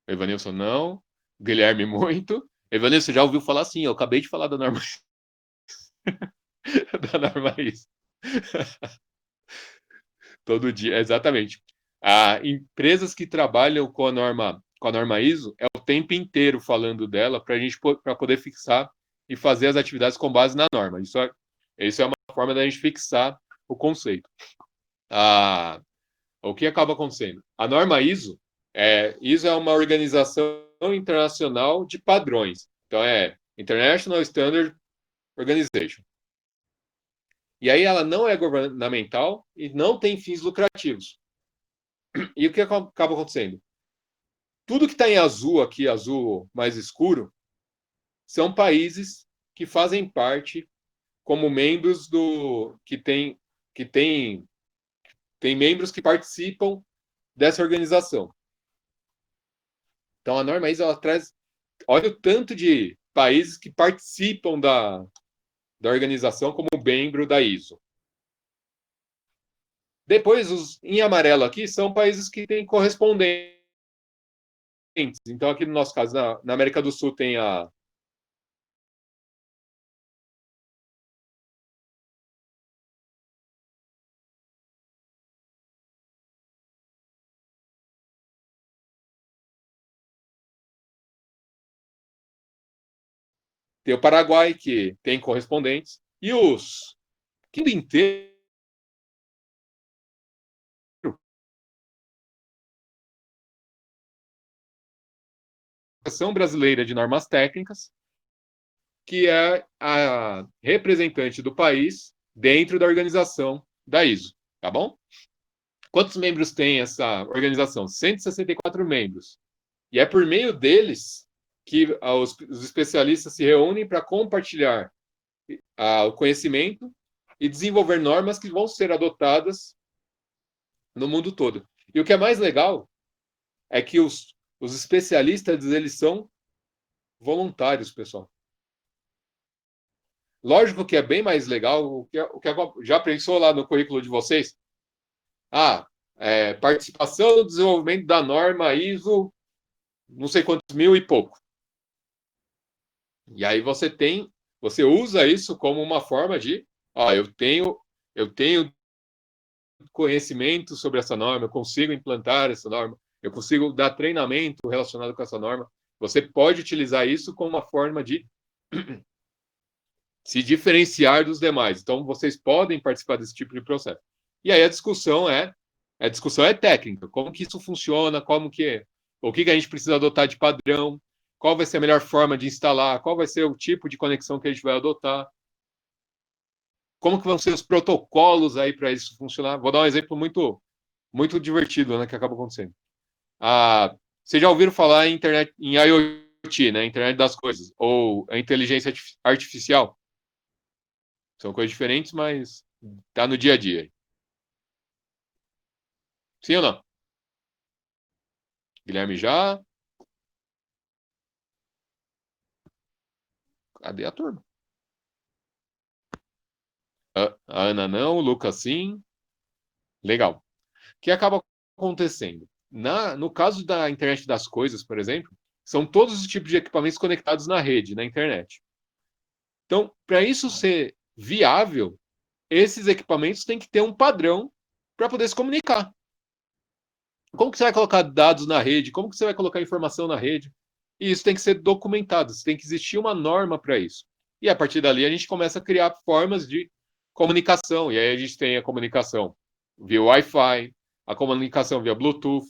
Evanilson, não. Guilherme, muito. Evanilson, já ouviu falar sim. Eu acabei de falar da norma, da norma ISO. Todo dia, exatamente. Empresas que trabalham com a norma ISO é o tempo inteiro falando dela para poder fixar e fazer as atividades com base na norma. Isso é uma forma da gente fixar o conceito. O que acaba acontecendo? A norma ISO é uma organização internacional de padrões. Então, é International Standard Organization. E aí ela não é governamental e não tem fins lucrativos. E o que acaba acontecendo? Tudo que está em azul aqui, azul mais escuro, são países que fazem parte como membros tem membros que participam dessa organização. Então a norma ISO ela traz, olha o tanto de países que participam da organização como membro da ISO. Depois, em amarelo aqui, são países que têm correspondentes. Então, aqui no nosso caso, na América do Sul, tem tem o Paraguai, que tem correspondentes, e os mundo inteiro a Associação Brasileira de Normas Técnicas, que é a representante do país dentro da organização da ISO, tá bom? Quantos membros tem essa organização? 164 membros. E é por meio deles que os especialistas se reúnem para compartilhar o conhecimento e desenvolver normas que vão ser adotadas no mundo todo. E o que é mais legal é que os especialistas, eles são voluntários, pessoal. Lógico que é bem mais legal o que já pensou lá no currículo de vocês? Participação no desenvolvimento da norma ISO, não sei quantos mil e pouco. E aí você usa isso como uma forma de, eu tenho conhecimento sobre essa norma, eu consigo implantar essa norma, eu consigo dar treinamento relacionado com essa norma. Você pode utilizar isso como uma forma de se diferenciar dos demais. Então, vocês podem participar desse tipo de processo. E aí a discussão é técnica. Como que isso funciona? O que a gente precisa adotar de padrão? qual vai ser a melhor forma de instalar, qual vai ser o tipo de conexão que a gente vai adotar, como que vão ser os protocolos aí para isso funcionar. Vou dar um exemplo muito divertido, né, que acaba acontecendo. Vocês já ouviram falar em internet, em IoT, né, internet das coisas, ou a inteligência artificial? São coisas diferentes, mas tá no dia a dia. Sim ou não? Guilherme já? Cadê a turma? A Ana não, o Lucas sim. Legal. O que acaba acontecendo? No caso da internet das coisas, por exemplo, são todos os tipos de equipamentos conectados na rede, na internet. Então, para isso ser viável, esses equipamentos têm que ter um padrão para poder se comunicar. Como que você vai colocar dados na rede? Como que você vai colocar informação na rede? E isso tem que ser documentado, tem que existir uma norma para isso. E a partir dali a gente começa a criar formas de comunicação. E aí a gente tem a comunicação via Wi-Fi, a comunicação via Bluetooth.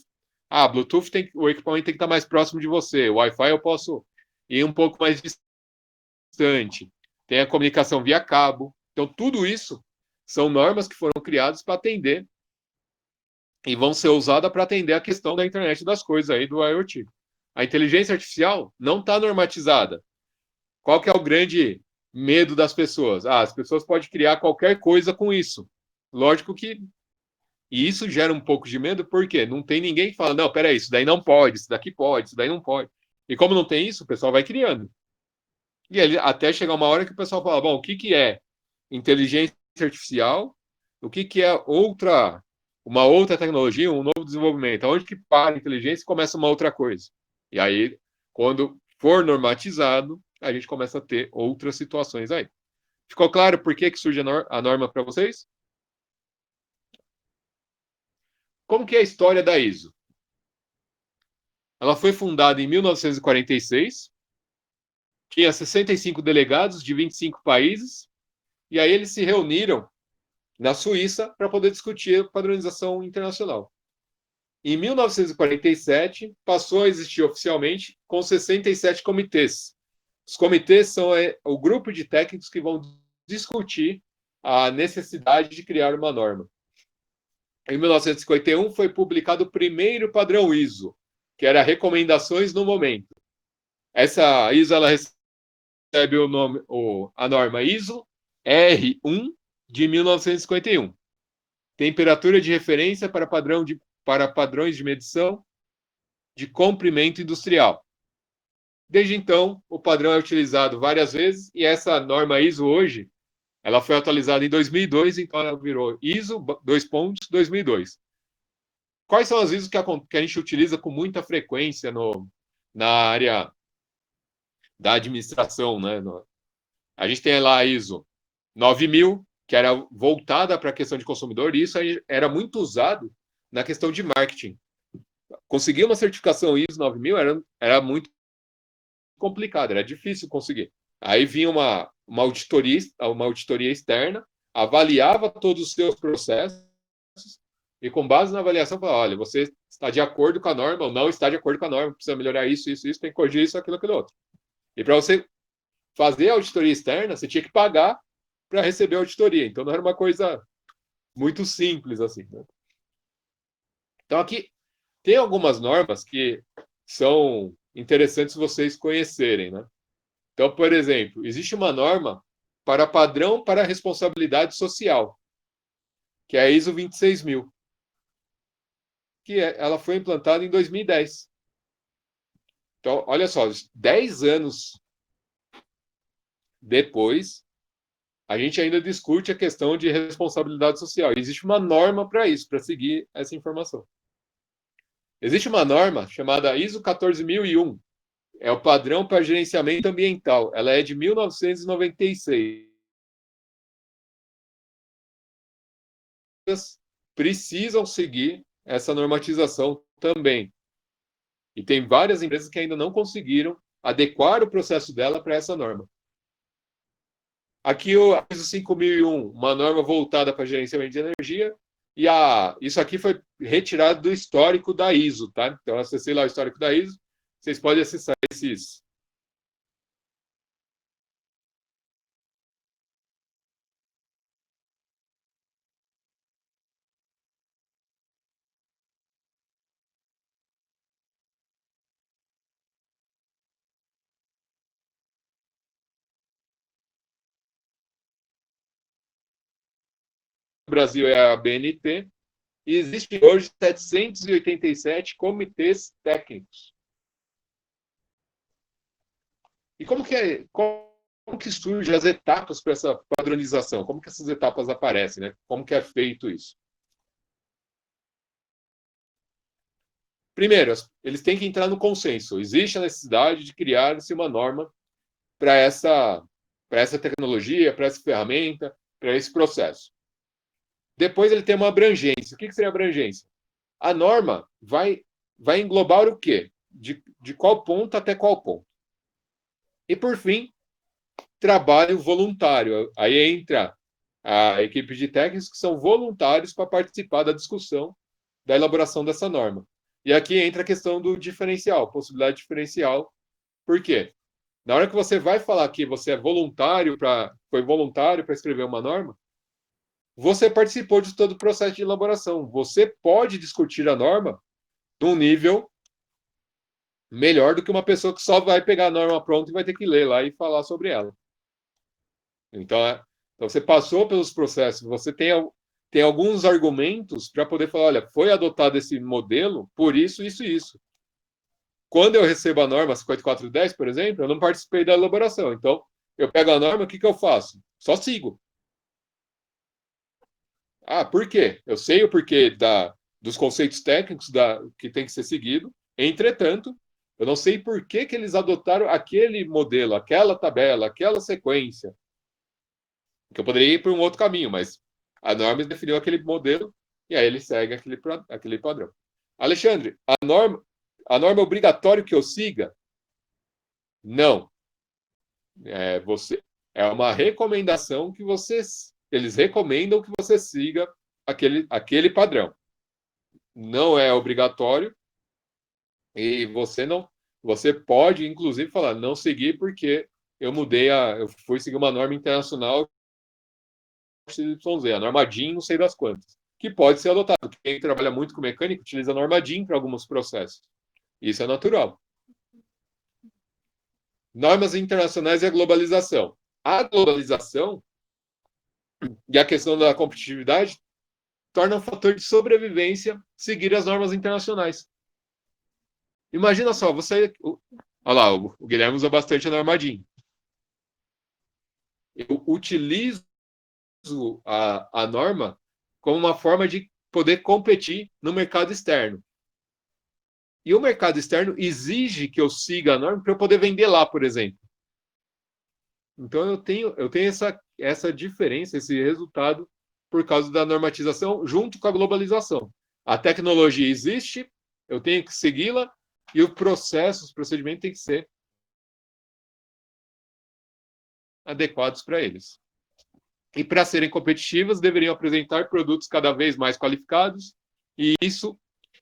Bluetooth o equipamento tem que estar mais próximo de você. O Wi-Fi eu posso ir um pouco mais distante. Tem a comunicação via cabo. Então, tudo isso são normas que foram criadas para atender e vão ser usadas para atender a questão da internet das coisas aí do IoT. A inteligência artificial não está normatizada. Qual que é o grande medo das pessoas? As pessoas podem criar qualquer coisa com isso. Lógico que e isso gera um pouco de medo, porque não tem ninguém que fala, não, peraí, isso daí não pode, isso daqui pode, isso daí não pode. E como não tem isso, o pessoal vai criando. E aí, até chegar uma hora que o pessoal fala, bom, o que é inteligência artificial? O que é uma outra tecnologia, um novo desenvolvimento? Aonde que para a inteligência e começa uma outra coisa? E aí, quando for normatizado, a gente começa a ter outras situações aí. Ficou claro por que surge a norma para vocês? Como que é a história da ISO? Ela foi fundada em 1946, tinha 65 delegados de 25 países, e aí eles se reuniram na Suíça para poder discutir padronização internacional. Em 1947, passou a existir oficialmente com 67 comitês. Os comitês são o grupo de técnicos que vão discutir a necessidade de criar uma norma. Em 1951, foi publicado o primeiro padrão ISO, que era Recomendações no Momento. Essa ISO ela recebe a norma ISO R1 de 1951. Temperatura de referência para padrões de medição de comprimento industrial. Desde então, o padrão é utilizado várias vezes e essa norma ISO hoje, ela foi atualizada em 2002, então ela virou ISO 2002. Quais são as ISOs que a gente utiliza com muita frequência na área da administração, né? A gente tem lá a ISO 9000, que era voltada para a questão de consumidor, e isso era muito usado na questão de marketing. Conseguir uma certificação ISO 9000 era muito complicado, era difícil conseguir. Aí vinha uma auditoria externa, avaliava todos os seus processos, e com base na avaliação, falava, olha, você está de acordo com a norma ou não está de acordo com a norma, precisa melhorar isso, tem que corrigir isso, aquilo outro. E para você fazer a auditoria externa, você tinha que pagar para receber a auditoria. Então, não era uma coisa muito simples assim. Né? Então, aqui tem algumas normas que são interessantes vocês conhecerem. Né? Então, por exemplo, existe uma norma para padrão para responsabilidade social, que é a ISO 26000, que ela foi implantada em 2010. Então, olha só, 10 anos depois, a gente ainda discute a questão de responsabilidade social. Existe uma norma para isso, para seguir essa informação. Existe uma norma chamada ISO 14001, é o padrão para gerenciamento ambiental. Ela é de 1996. Precisam seguir essa normatização também. E tem várias empresas que ainda não conseguiram adequar o processo dela para essa norma. Aqui o ISO 5001, uma norma voltada para gerenciamento de energia, e isso aqui foi retirado do histórico da ISO, tá? Então, eu acessei lá o histórico da ISO, vocês podem acessar esses. O Brasil é a BNT, e existem hoje 787 comitês técnicos. E como que surgem as etapas para essa padronização? Como que essas etapas aparecem, né? Como que é feito isso? Primeiro, eles têm que entrar no consenso. Existe a necessidade de criar-se uma norma para essa tecnologia, para essa ferramenta, para esse processo. Depois ele tem uma abrangência. O que seria abrangência? A norma vai englobar o quê? De qual ponto até qual ponto. E, por fim, trabalho voluntário. Aí entra a equipe de técnicos que são voluntários para participar da discussão da elaboração dessa norma. E aqui entra a questão do diferencial, possibilidade diferencial. Por quê? Na hora que você vai falar que você foi voluntário para escrever uma norma, você participou de todo o processo de elaboração. Você pode discutir a norma num nível melhor do que uma pessoa que só vai pegar a norma pronta e vai ter que ler lá e falar sobre ela. Então você passou pelos processos, você tem alguns argumentos para poder falar, olha, foi adotado esse modelo por isso, isso e isso. Quando eu recebo a norma 5410, por exemplo, eu não participei da elaboração. Então, eu pego a norma, o que eu faço? Só sigo. Ah, por quê? Eu sei o porquê dos conceitos técnicos que tem que ser seguido. Entretanto, eu não sei por que eles adotaram aquele modelo, aquela tabela, aquela sequência. Que eu poderia ir por um outro caminho, mas a norma definiu aquele modelo e aí ele segue aquele padrão. Alexandre, a norma é obrigatório que eu siga? Não. É uma recomendação que eles recomendam que você siga aquele padrão. Não é obrigatório e você pode inclusive falar não seguir porque eu fui seguir uma norma internacional XYZ, a norma DIN, não sei das quantas, que pode ser adotado. Quem trabalha muito com mecânica utiliza a norma DIN para alguns processos. Isso é natural. Normas internacionais e a globalização. A globalização e a questão da competitividade torna um fator de sobrevivência seguir as normas internacionais. Imagina só, olha lá, o Guilherme usa bastante a norma DIN. Eu utilizo a norma como uma forma de poder competir no mercado externo. E o mercado externo exige que eu siga a norma para eu poder vender lá, por exemplo. Então eu tenho essa diferença, esse resultado por causa da normatização junto com a globalização. A tecnologia existe, eu tenho que segui-la e os procedimentos têm que ser adequados para eles. E para serem competitivas, deveriam apresentar produtos cada vez mais qualificados, e isso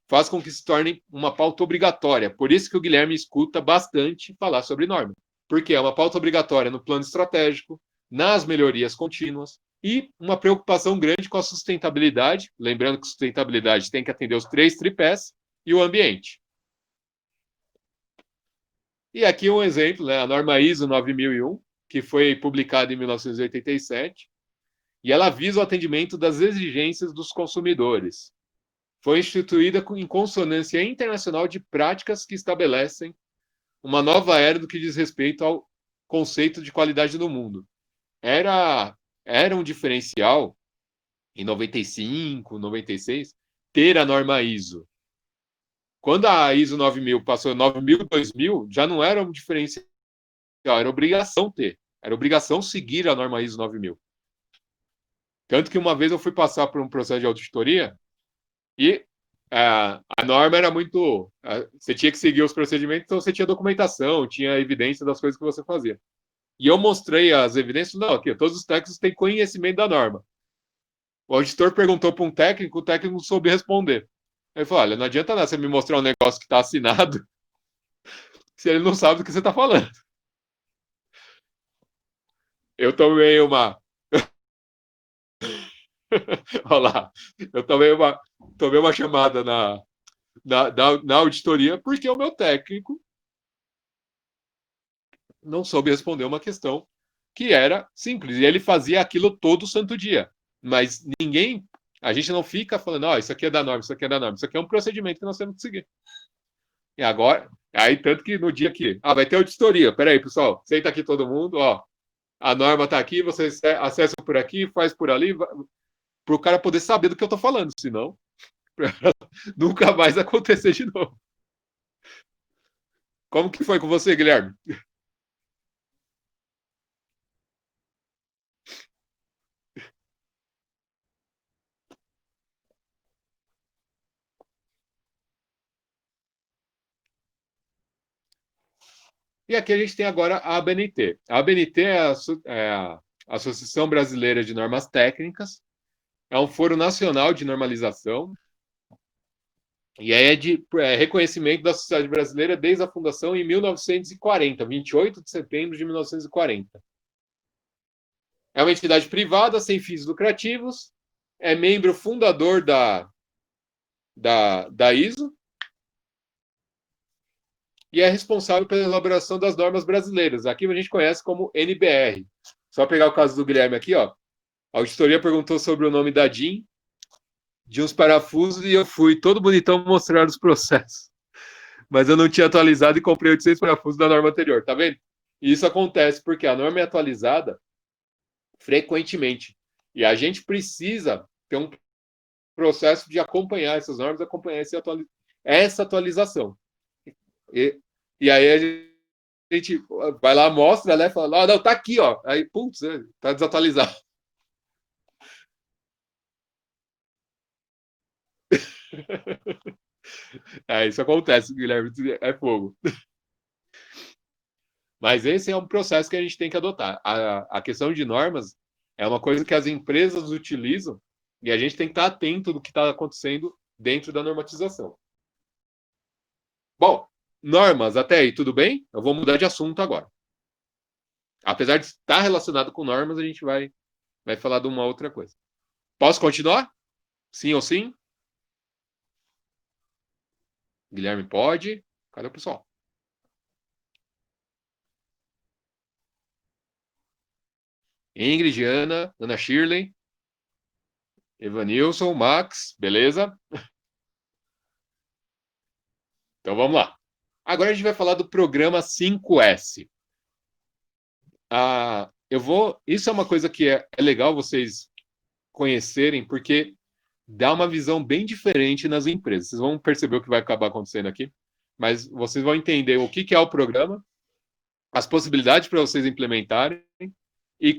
faz com que se torne uma pauta obrigatória. Por isso que o Guilherme escuta bastante falar sobre norma. Porque é uma pauta obrigatória no plano estratégico, nas melhorias contínuas, e uma preocupação grande com a sustentabilidade, lembrando que sustentabilidade tem que atender os 3 tripés, e o ambiente. E aqui um exemplo, né, a norma ISO 9001, que foi publicada em 1987, e ela visa o atendimento das exigências dos consumidores. Foi instituída em consonância internacional de práticas que estabelecem uma nova era do que diz respeito ao conceito de qualidade no mundo. Era um diferencial, em 95, 96, ter a norma ISO. Quando a ISO 9000 passou 9000, 2000, já não era um diferencial, era obrigação ter. Era obrigação seguir a norma ISO 9000. Tanto que uma vez eu fui passar por um processo de auditoria e a norma era muito... Você tinha que seguir os procedimentos, então você tinha documentação, tinha evidência das coisas que você fazia. E eu mostrei as evidências, não, aqui, todos os técnicos têm conhecimento da norma. O auditor perguntou para um técnico, o técnico não soube responder. Ele falou, olha, não adianta nada você me mostrar um negócio que está assinado se ele não sabe do que você está falando. Eu tomei uma. Olha lá. Eu tomei uma chamada na auditoria porque o meu técnico não soube responder uma questão que era simples. E ele fazia aquilo todo santo dia. Mas ninguém. A gente não fica falando, ó, isso aqui é da norma, isso aqui é da norma. Isso aqui é um procedimento que nós temos que seguir. E agora, aí tanto que no dia que. Ah, vai ter auditoria. Peraí, pessoal, senta aqui todo mundo, ó. A norma está aqui, vocês acessam por aqui, faz por ali, para o cara poder saber do que eu estou falando, senão nunca mais acontecer de novo. Como que foi com você, Guilherme? E aqui a gente tem agora a ABNT. A ABNT é a Associação Brasileira de Normas Técnicas, é um foro nacional de normalização, e é de reconhecimento da sociedade brasileira desde a fundação em 1940, 28 de setembro de 1940. É uma entidade privada, sem fins lucrativos, é membro fundador da ISO e é responsável pela elaboração das normas brasileiras. Aqui a gente conhece como NBR. Só pegar o caso do Guilherme aqui, ó. A auditoria perguntou sobre o nome da DIN, de uns parafusos, e eu fui todo bonitão mostrar os processos. Mas eu não tinha atualizado e comprei 800 parafusos da norma anterior, tá vendo? E isso acontece porque a norma é atualizada frequentemente. E a gente precisa ter um processo de acompanhar essas normas, acompanhar essa atualização. E aí a gente vai lá, mostra, né? Fala, ah, não, tá aqui, ó. Aí, putz, tá desatualizado. Isso acontece, Guilherme, é fogo. Mas esse é um processo que a gente tem que adotar. A questão de normas é uma coisa que as empresas utilizam e a gente tem que estar atento do que está acontecendo dentro da normatização. Bom, normas, até aí, tudo bem? Eu vou mudar de assunto agora. Apesar de estar relacionado com normas, a gente vai falar de uma outra coisa. Posso continuar? Sim ou sim? Guilherme pode. Cadê o pessoal? Ingrid, Ana Shirley, Evanilson, Max, beleza? Então vamos lá. Agora a gente vai falar do programa 5S. Isso é uma coisa que é legal vocês conhecerem, porque dá uma visão bem diferente nas empresas. Vocês vão perceber o que vai acabar acontecendo aqui, mas vocês vão entender o que é o programa, as possibilidades para vocês implementarem.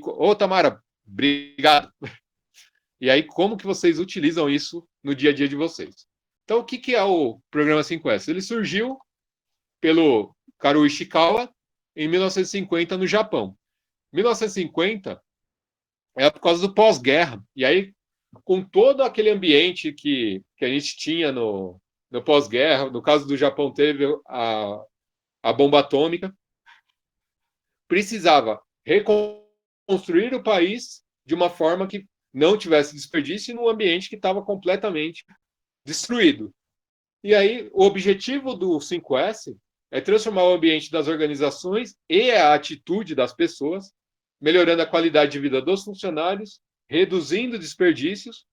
Ô, Tamara, obrigado. E aí, como que vocês utilizam isso no dia a dia de vocês? Então, o que é o programa 5S? Ele surgiu pelo Karuo Ishikawa em 1950 no Japão. 1950 é por causa do pós-guerra. E aí, com todo aquele ambiente que a gente tinha no pós-guerra, no caso do Japão, teve a bomba atômica, precisava reconstruir o país de uma forma que não tivesse desperdício num ambiente que estava completamente destruído. E aí, o objetivo do 5S é transformar o ambiente das organizações e a atitude das pessoas, melhorando a qualidade de vida dos funcionários, reduzindo desperdícios,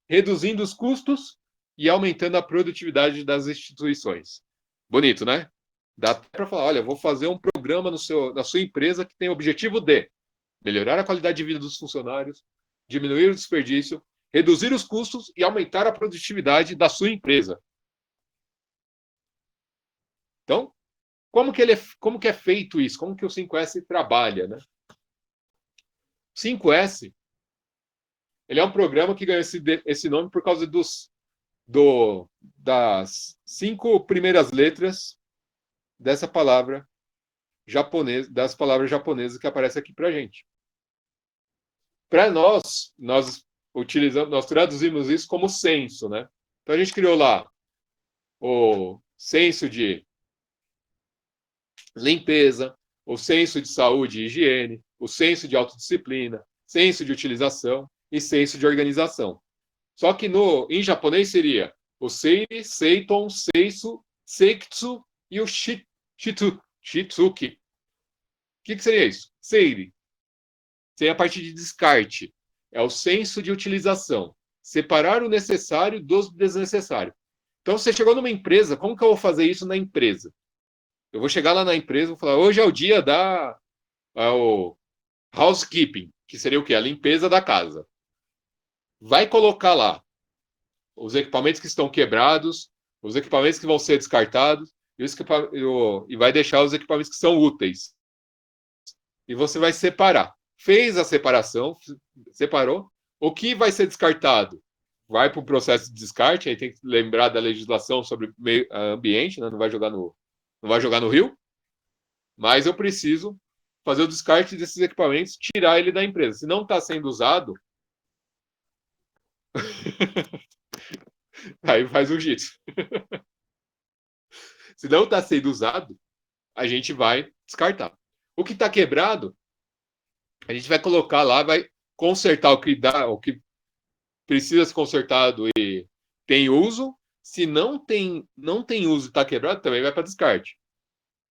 reduzindo os custos e aumentando a produtividade das instituições. Bonito, né? Dá para falar, olha, vou fazer um programa na sua empresa que tem o objetivo de melhorar a qualidade de vida dos funcionários, diminuir o desperdício, reduzir os custos e aumentar a produtividade da sua empresa. Então, como que é feito isso? Como que o 5S trabalha, né? 5S, ele é um programa que ganhou esse nome por causa das 5 primeiras letras dessa palavra japonesa, das palavras japonesas que aparecem aqui para a gente. Para nós traduzimos isso como senso, né? Então a gente criou lá o senso de limpeza, o senso de saúde e higiene, o senso de autodisciplina, senso de utilização e senso de organização. Só que em japonês seria o seiri, seiton, seisu, seikitsu e o shitsuki. O que seria isso? Seiri seria a parte de descarte. É o senso de utilização. Separar o necessário do desnecessário. Então, você chegou numa empresa, como que eu vou fazer isso na empresa? Eu vou chegar lá na empresa e vou falar, hoje é o dia o housekeeping, que seria o quê? A limpeza da casa. Vai colocar lá os equipamentos que estão quebrados, os equipamentos que vão ser descartados, e vai deixar os equipamentos que são úteis. E você vai separar. Fez a separação, separou. O que vai ser descartado? Vai para o processo de descarte, aí tem que lembrar da legislação sobre meio ambiente, né? Não vai jogar no rio. Mas eu preciso fazer o descarte desses equipamentos, tirar ele da empresa. Se não está sendo usado, aí faz um jitsu. Se não está sendo usado, a gente vai descartar. O que está quebrado, a gente vai colocar lá, vai consertar o que precisa ser consertado e tem uso. Se não tem uso e está quebrado, também vai para descarte.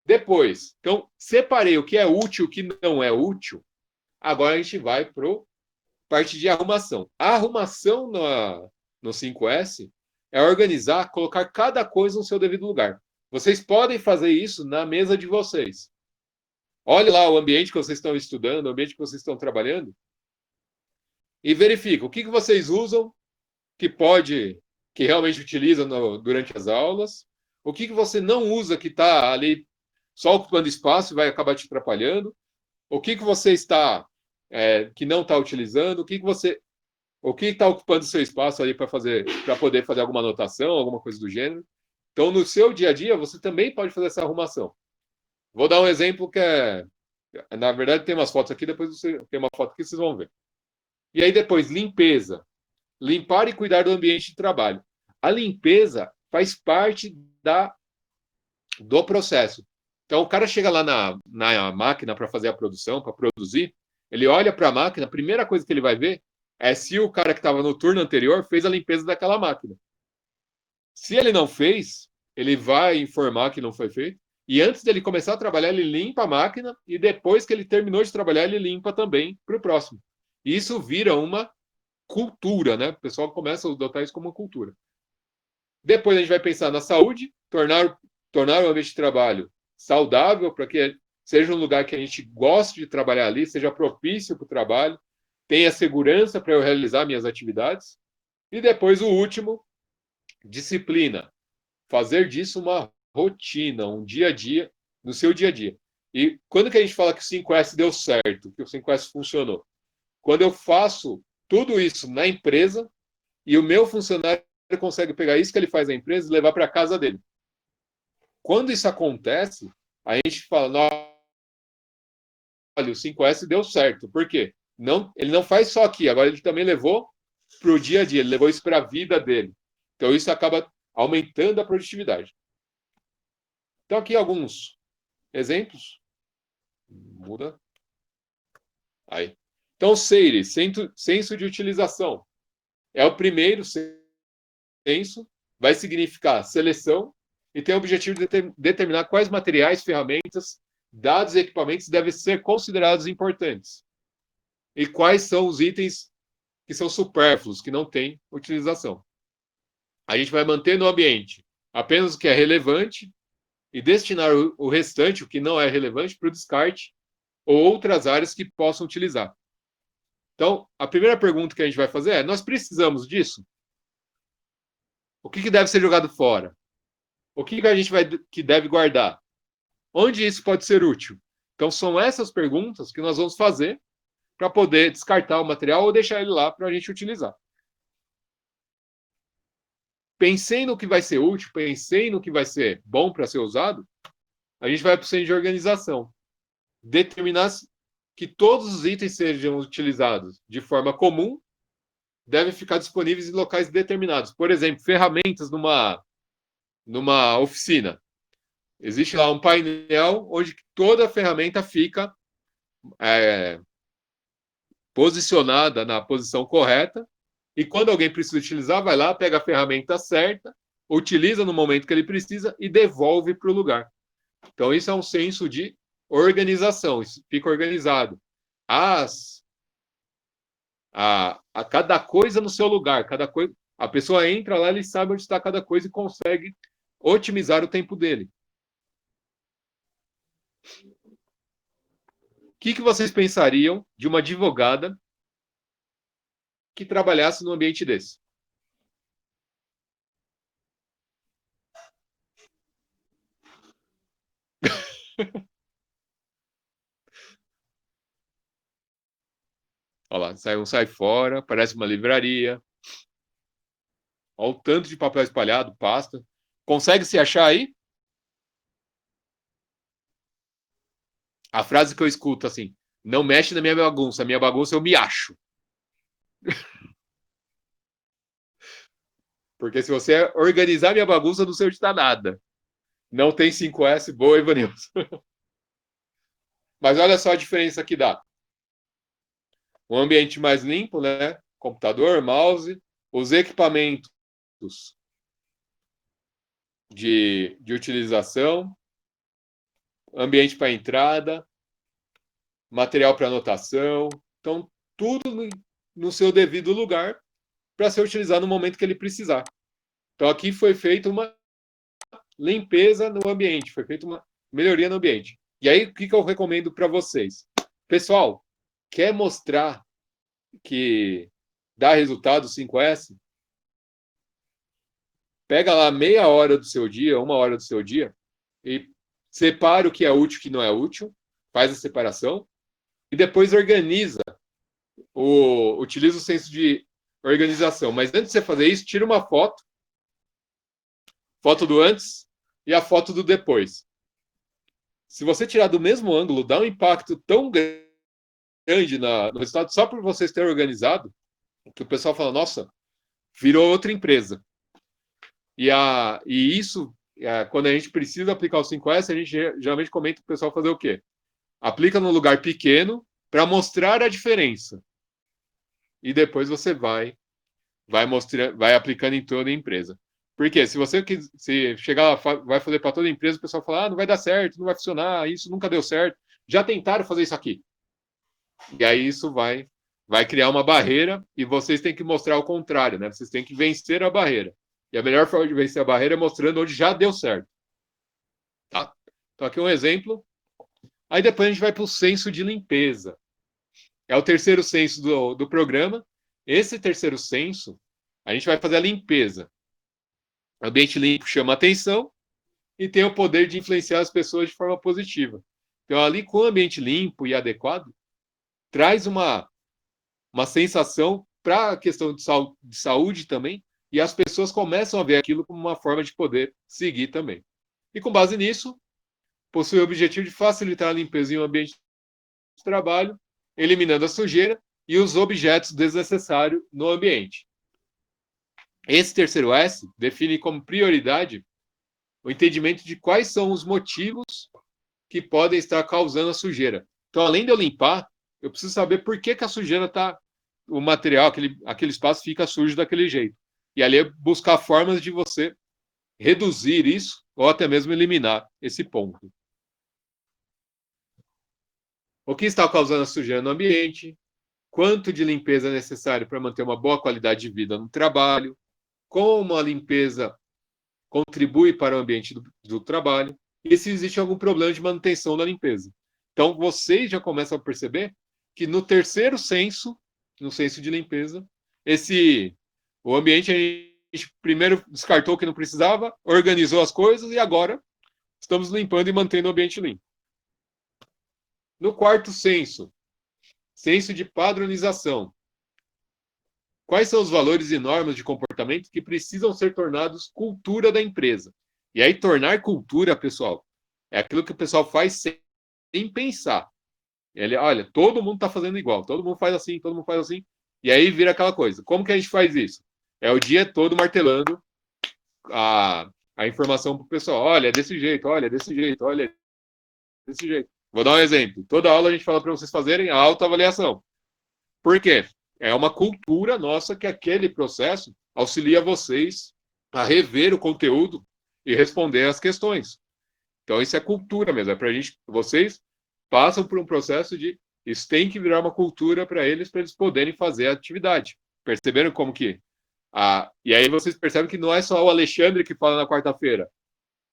Depois, então, separei o que é útil e o que não é útil. Agora a gente vai para a parte de arrumação. A arrumação no 5S é organizar, colocar cada coisa no seu devido lugar. Vocês podem fazer isso na mesa de vocês. Olhe lá o ambiente que vocês estão estudando, o ambiente que vocês estão trabalhando, e verifica o que vocês usam que realmente utiliza durante as aulas, o que você não usa que está ali só ocupando espaço e vai acabar te atrapalhando, o que você está que não está utilizando, o que está ocupando seu espaço ali para poder fazer alguma anotação, alguma coisa do gênero. Então, no seu dia a dia, você também pode fazer essa arrumação. Vou dar um exemplo na verdade, tem umas fotos aqui, depois tem uma foto que vocês vão ver. E aí depois, limpeza. Limpar e cuidar do ambiente de trabalho. A limpeza faz parte do processo. Então, o cara chega lá na máquina para fazer a produção, para produzir, ele olha para a máquina, a primeira coisa que ele vai ver é se o cara que estava no turno anterior fez a limpeza daquela máquina. Se ele não fez, ele vai informar que não foi feito. E antes dele começar a trabalhar, ele limpa a máquina. E depois que ele terminou de trabalhar, ele limpa também para o próximo. E isso vira uma cultura, né? O pessoal começa a adotar isso como uma cultura. Depois a gente vai pensar na saúde, tornar o ambiente de trabalho saudável, para que seja um lugar que a gente goste de trabalhar ali, seja propício para o trabalho, tenha segurança para eu realizar minhas atividades. E depois o último, disciplina. Fazer disso uma rotina, um dia a dia, no seu dia a dia. E quando que a gente fala que o 5S deu certo, que o 5S funcionou? Quando eu faço tudo isso na empresa e o meu funcionário consegue pegar isso que ele faz na empresa e levar para a casa dele. Quando isso acontece, a gente fala, olha, o 5S deu certo. Por quê? Ele não faz só aqui, agora ele também levou para o dia a dia, ele levou isso para a vida dele. Então isso acaba aumentando a produtividade. Então aqui alguns exemplos. Muda. Aí. Então, SEIRI, senso de utilização. É o primeiro senso, vai significar seleção e tem o objetivo de determinar quais materiais, ferramentas, dados e equipamentos devem ser considerados importantes. E quais são os itens que são supérfluos, que não têm utilização. A gente vai manter no ambiente apenas o que é relevante e destinar o restante, o que não é relevante, para o descarte ou outras áreas que possam utilizar. Então, a primeira pergunta que a gente vai fazer é: nós precisamos disso? O que deve ser jogado fora? O que a gente que deve guardar? Onde isso pode ser útil? Então, são essas perguntas que nós vamos fazer para poder descartar o material ou deixar ele lá para a gente utilizar. Pensei no que vai ser útil, pensei no que vai ser bom para ser usado, a gente vai para o centro de organização. Determinar que todos os itens sejam utilizados de forma comum, devem ficar disponíveis em locais determinados. Por exemplo, ferramentas numa oficina. Existe lá um painel onde toda a ferramenta fica posicionada na posição correta, e quando alguém precisa utilizar, vai lá, pega a ferramenta certa, utiliza no momento que ele precisa e devolve para o lugar. Então, isso é um senso de organização, isso fica organizado. A cada coisa no seu lugar, cada coisa, a pessoa entra lá, ele sabe onde está cada coisa e consegue otimizar o tempo dele. O que vocês pensariam de uma advogada que trabalhasse num ambiente desse? Olha lá, sai fora, parece uma livraria. Olha o tanto de papel espalhado, pasta. Consegue se achar aí? A frase que eu escuto assim: não mexe na minha bagunça eu me acho. Porque se você organizar minha bagunça, não sei onde está nada. Não tem 5S, boa, Ivanilson. Mas olha só a diferença que dá. Um ambiente mais limpo, né? Computador, mouse, os equipamentos de utilização, ambiente para entrada, material para anotação. Então, tudo no seu devido lugar para ser utilizado no momento que ele precisar. Então, aqui foi feita uma limpeza no ambiente, foi feita uma melhoria no ambiente. E aí, o que eu recomendo para vocês? Pessoal, quer mostrar que dá resultado 5S? Pega lá meia hora do seu dia, 1 hora do seu dia, e separa o que é útil e o que não é útil, faz a separação, e depois organiza, utiliza o senso de organização. Mas antes de você fazer isso, tira uma foto do antes e a foto do depois. Se você tirar do mesmo ângulo, dá um impacto tão grande no resultado, só por vocês terem organizado, que o pessoal fala, nossa, virou outra empresa. E isso, quando a gente precisa aplicar o 5S, a gente geralmente comenta o pessoal fazer o quê? Aplica num lugar pequeno para mostrar a diferença. E depois você vai aplicando em toda a empresa. Porque se você se chegar lá, vai fazer para toda a empresa, o pessoal fala, não vai dar certo, não vai funcionar, isso nunca deu certo. Já tentaram fazer isso aqui. E aí isso vai criar uma barreira e vocês têm que mostrar o contrário, né? Vocês têm que vencer a barreira. E a melhor forma de vencer a barreira é mostrando onde já deu certo. Tá? Então aqui um exemplo. Aí depois a gente vai para o senso de limpeza. É o terceiro senso do programa. Esse terceiro senso, a gente vai fazer a limpeza. O ambiente limpo chama atenção e tem o poder de influenciar as pessoas de forma positiva. Então, ali com o ambiente limpo e adequado, traz uma sensação para a questão de saúde também, e as pessoas começam a ver aquilo como uma forma de poder seguir também. E com base nisso, possui o objetivo de facilitar a limpeza em um ambiente de trabalho, eliminando a sujeira e os objetos desnecessários no ambiente. Esse terceiro S define como prioridade o entendimento de quais são os motivos que podem estar causando a sujeira. Então, além de eu limpar, eu preciso saber por que a sujeira está, o material, aquele espaço fica sujo daquele jeito. E ali é buscar formas de você reduzir isso ou até mesmo eliminar esse ponto. O que está causando a sujeira no ambiente? Quanto de limpeza é necessário para manter uma boa qualidade de vida no trabalho? Como a limpeza contribui para o ambiente do trabalho? E se existe algum problema de manutenção da limpeza? Então, vocês já começam a perceber que no terceiro senso, no senso de limpeza, o ambiente a gente primeiro descartou o que não precisava, organizou as coisas e agora estamos limpando e mantendo o ambiente limpo. No quarto senso, senso de padronização. Quais são os valores e normas de comportamento que precisam ser tornados cultura da empresa? E aí, tornar cultura, pessoal, é aquilo que o pessoal faz sem pensar. Olha, todo mundo está fazendo igual, todo mundo faz assim, todo mundo faz assim. E aí vira aquela coisa. Como que a gente faz isso? É o dia todo martelando a a informação para o pessoal. Olha, desse jeito, olha, desse jeito, olha, desse jeito. Vou dar um exemplo. Toda aula a gente fala para vocês fazerem a autoavaliação. Por quê? É uma cultura nossa que aquele processo auxilia vocês a rever o conteúdo e responder as questões. Então, isso é cultura mesmo. É para a gente, vocês passam por um processo de isso tem que virar uma cultura para eles poderem fazer a atividade. Perceberam como que? E aí vocês percebem que não é só o Alexandre que fala na quarta-feira.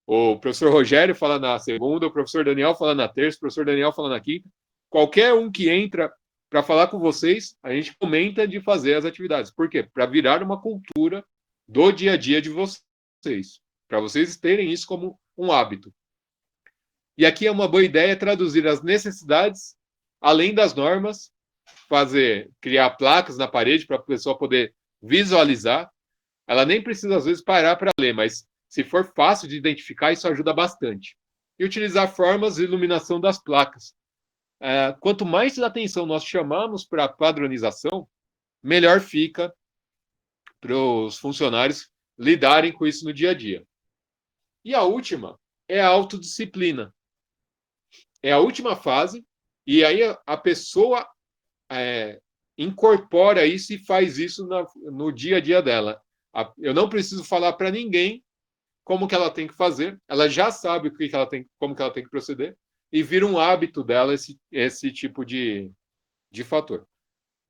O professor Rogério fala na segunda, o professor Daniel fala na terça, o professor Daniel fala na quinta. Qualquer um que entra para falar com vocês, a gente comenta de fazer as atividades. Por quê? Para virar uma cultura do dia a dia de vocês. Para vocês terem isso como um hábito. E aqui é uma boa ideia traduzir as necessidades, além das normas, criar placas na parede para a pessoa poder visualizar. Ela nem precisa, às vezes, parar para ler, mas se for fácil de identificar, isso ajuda bastante. E utilizar formas de iluminação das placas. Quanto mais atenção nós chamamos para a padronização, melhor fica para os funcionários lidarem com isso no dia a dia. E a última é a autodisciplina. É a última fase, e aí a pessoa incorpora isso e faz isso no dia a dia dela. Eu não preciso falar para ninguém como que ela tem que fazer, ela já sabe como que ela tem que proceder, e vira um hábito dela esse tipo de fator.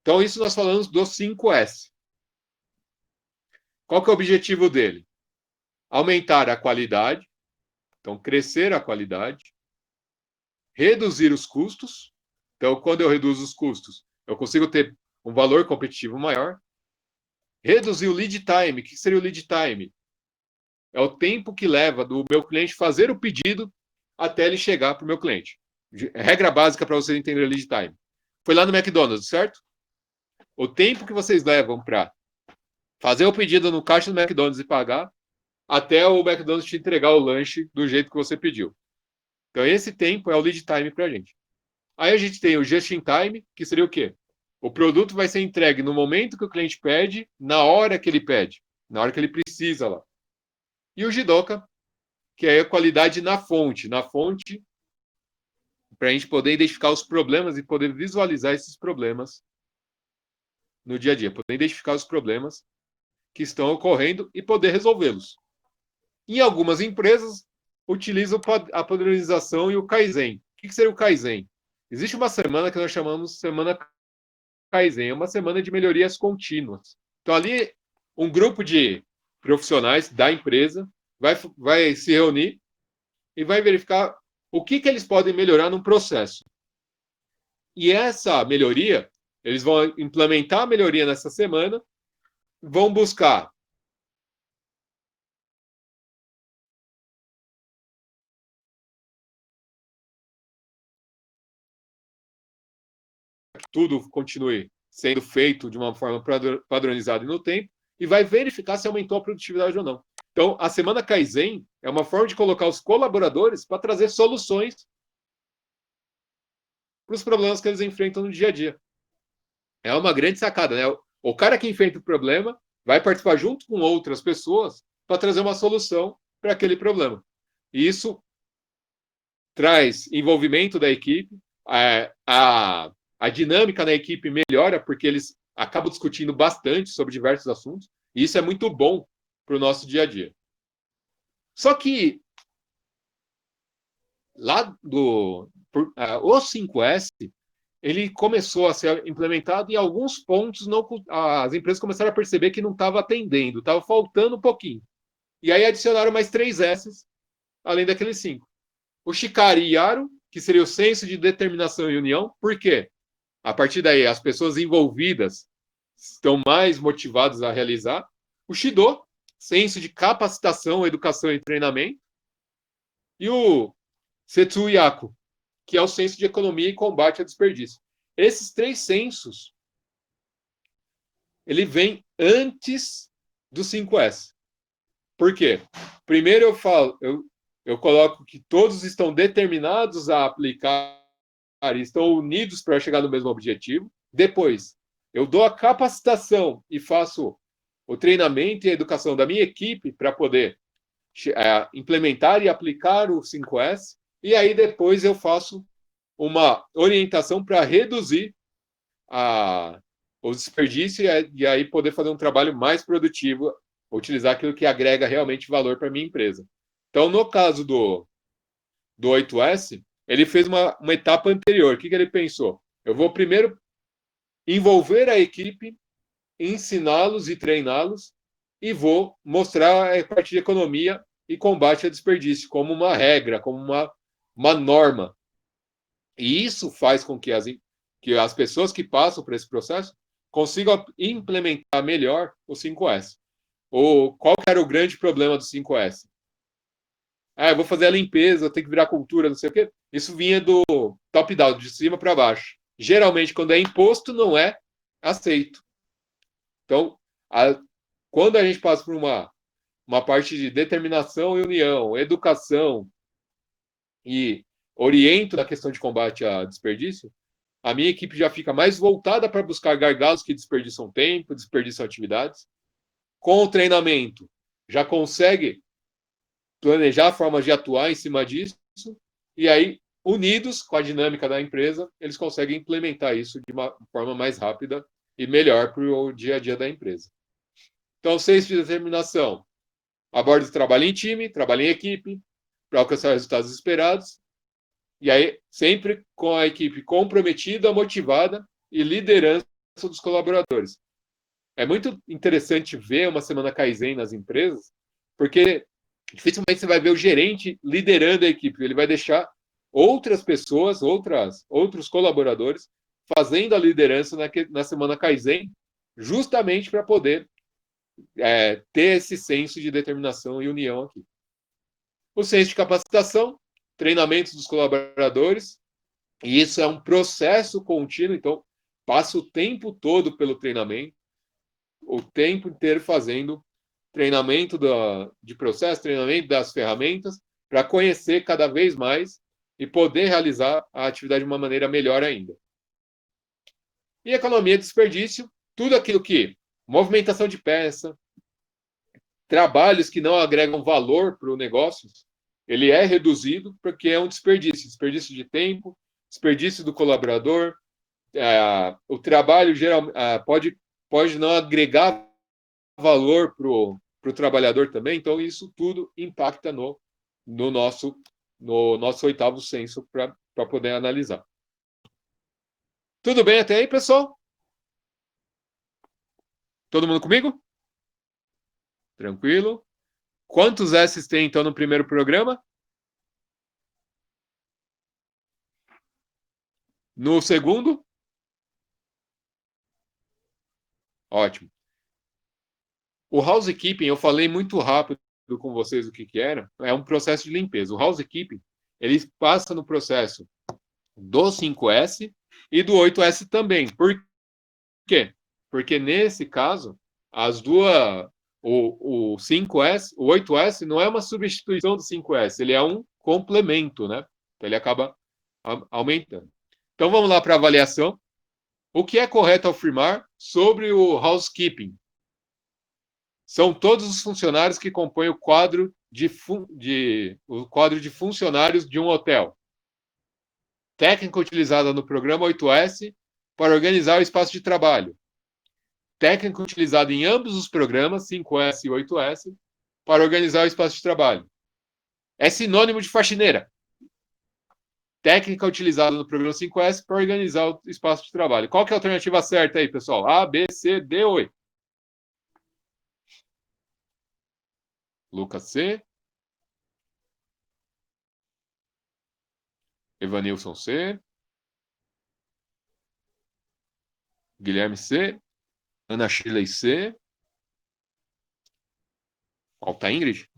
Então, isso nós falamos dos 5S. Qual que é o objetivo dele? Aumentar a qualidade, então crescer a qualidade, reduzir os custos. Então, quando eu reduzo os custos, eu consigo ter um valor competitivo maior. Reduzir o lead time. O que seria o lead time? É o tempo que leva do meu cliente fazer o pedido até ele chegar para o meu cliente. Regra básica para vocês entenderem o lead time. Foi lá no McDonald's, certo? O tempo que vocês levam para fazer o pedido no caixa do McDonald's e pagar, até o McDonald's te entregar o lanche do jeito que você pediu. Então, esse tempo é o lead time para a gente. Aí a gente tem o just in time, que seria o quê? O produto vai ser entregue no momento que o cliente pede, na hora que ele pede, na hora que ele precisa lá. E o Jidoka, que é a qualidade na fonte. Na fonte, para a gente poder identificar os problemas e poder visualizar esses problemas no dia a dia. Poder identificar os problemas que estão ocorrendo e poder resolvê-los. Em algumas empresas, utilizam a padronização e o Kaizen. O que seria o Kaizen? Existe uma semana que nós chamamos Semana Kaizen. É uma semana de melhorias contínuas. Então, ali, um grupo de profissionais da empresa vai se reunir e vai verificar o que eles podem melhorar num processo. E essa melhoria, eles vão implementar a melhoria nessa semana, vão buscar que tudo continue sendo feito de uma forma padronizada e no tempo, e vai verificar se aumentou a produtividade ou não. Então, a Semana Kaizen é uma forma de colocar os colaboradores para trazer soluções para os problemas que eles enfrentam no dia a dia. É uma grande sacada, né? O cara que enfrenta o problema vai participar junto com outras pessoas para trazer uma solução para aquele problema. E isso traz envolvimento da equipe, a dinâmica na equipe melhora porque eles acabam discutindo bastante sobre diversos assuntos, e isso é muito bom para o nosso dia a dia. Só que lá o 5S, ele começou a ser implementado e alguns pontos as empresas começaram a perceber que não estava atendendo, estava faltando um pouquinho. E aí adicionaram mais 3 S's, além daqueles 5. O Shikari e Yaru, que seria o senso de determinação e união. Por quê? A partir daí, as pessoas envolvidas estão mais motivadas a realizar. O Shido, senso de capacitação, educação e treinamento. E o Setsuyaku, que é o senso de economia e combate ao desperdício. Esses 3 sensos, ele vem antes do 5S. Por quê? Primeiro eu coloco que todos estão determinados a aplicar e estão unidos para chegar no mesmo objetivo. Depois, eu dou a capacitação e faço o treinamento e a educação da minha equipe para poder implementar e aplicar o 5S, e aí depois eu faço uma orientação para reduzir o desperdício e aí poder fazer um trabalho mais produtivo, utilizar aquilo que agrega realmente valor para a minha empresa. Então, no caso do 8S, ele fez uma etapa anterior. O que ele pensou? Eu vou primeiro envolver a equipe, ensiná-los e treiná-los, e vou mostrar a parte de economia e combate a desperdício como uma regra, como uma norma. E isso faz com que as pessoas que passam por esse processo consigam implementar melhor o 5S. Qual era o grande problema do 5S? Eu vou fazer a limpeza, tem que virar cultura, não sei o quê. Isso vinha do top-down, de cima para baixo. Geralmente, quando é imposto, não é aceito. Então, quando a gente passa por uma parte de determinação e união, educação e oriento na questão de combate a desperdício, a minha equipe já fica mais voltada para buscar gargalos que desperdiçam tempo, desperdiçam atividades. Com o treinamento, já consegue planejar formas de atuar em cima disso, e aí, unidos com a dinâmica da empresa, eles conseguem implementar isso de uma forma mais rápida e melhor para o dia a dia da empresa. Então, 6 de determinação. Aborda o trabalho em time, trabalho em equipe, para alcançar resultados esperados. E aí, sempre com a equipe comprometida, motivada e liderança dos colaboradores. É muito interessante ver uma semana Kaizen nas empresas, porque dificilmente você vai ver o gerente liderando a equipe. Ele vai deixar outras pessoas, outros colaboradores, fazendo a liderança na semana Kaizen, justamente para poder ter esse senso de determinação e união aqui. O senso de capacitação, treinamentos dos colaboradores, e isso é um processo contínuo, então passa o tempo todo pelo treinamento, o tempo inteiro fazendo treinamento de processo, treinamento das ferramentas, para conhecer cada vez mais e poder realizar a atividade de uma maneira melhor ainda. E economia de desperdício, tudo aquilo que movimentação de peça, trabalhos que não agregam valor para o negócio, ele é reduzido porque é um desperdício de tempo, desperdício do colaborador, o trabalho pode não agregar valor para o trabalhador também, então isso tudo impacta no nosso 8º senso para poder analisar. Tudo bem até aí, pessoal? Todo mundo comigo? Tranquilo? Quantos S's tem, então, no primeiro programa? No segundo? Ótimo. O housekeeping, eu falei muito rápido com vocês o que era. É um processo de limpeza. O housekeeping, ele passa no processo do 5S e do 8S também. Por quê? Porque, nesse caso, o 5S, o 8S não é uma substituição do 5S, ele é um complemento, né? Então, ele acaba aumentando. Então, vamos lá para a avaliação. O que é correto afirmar sobre o housekeeping? São todos os funcionários que compõem o quadro de funcionários de um hotel. Técnica utilizada no programa 8S para organizar o espaço de trabalho. Técnica utilizada em ambos os programas, 5S e 8S, para organizar o espaço de trabalho. É sinônimo de faxineira. Técnica utilizada no programa 5S para organizar o espaço de trabalho. Qual que é a alternativa certa aí, pessoal? A, B, C, D ou E? Lucas C. Evanilson C. Guilherme C. Ana Shirley C. Falta a Ingrid?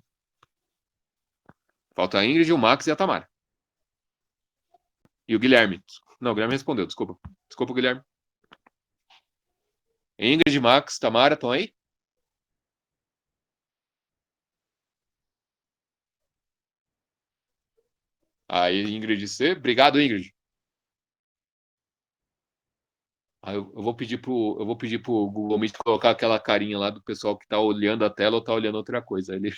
Falta a Ingrid, o Max e a Tamara. E o Guilherme. Não, o Guilherme respondeu, desculpa. Desculpa, Guilherme. Ingrid, Max, Tamara, estão aí? Aí, Ingrid C. Obrigado, Ingrid. Eu vou pedir pro Google Meet colocar aquela carinha lá do pessoal que está olhando a tela ou está olhando outra coisa. Ele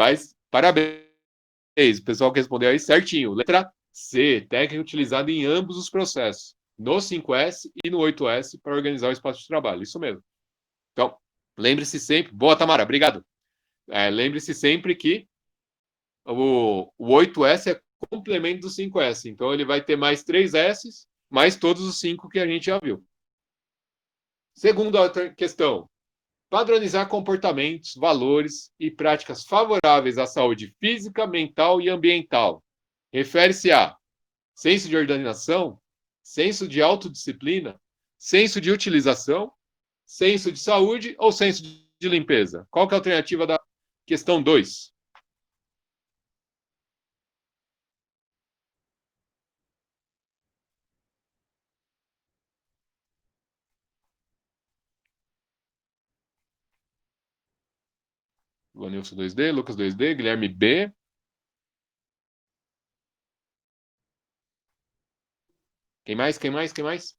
Mas, parabéns, o pessoal que respondeu aí certinho. Letra C, técnica utilizada em ambos os processos, no 5S e no 8S, para organizar o espaço de trabalho. Isso mesmo. Então, lembre-se sempre. Boa, Tamara, obrigado. Lembre-se sempre que o 8S é complemento do 5S. Então, ele vai ter mais 3 S, mais todos os 5 que a gente já viu. Segunda questão. Padronizar comportamentos, valores e práticas favoráveis à saúde física, mental e ambiental. Refere-se a senso de organização, senso de autodisciplina, senso de utilização, senso de saúde ou senso de limpeza? Qual que é a alternativa da questão 2? Luanilson 2D, Lucas 2D, Guilherme B. Quem mais? Quem mais? Quem mais?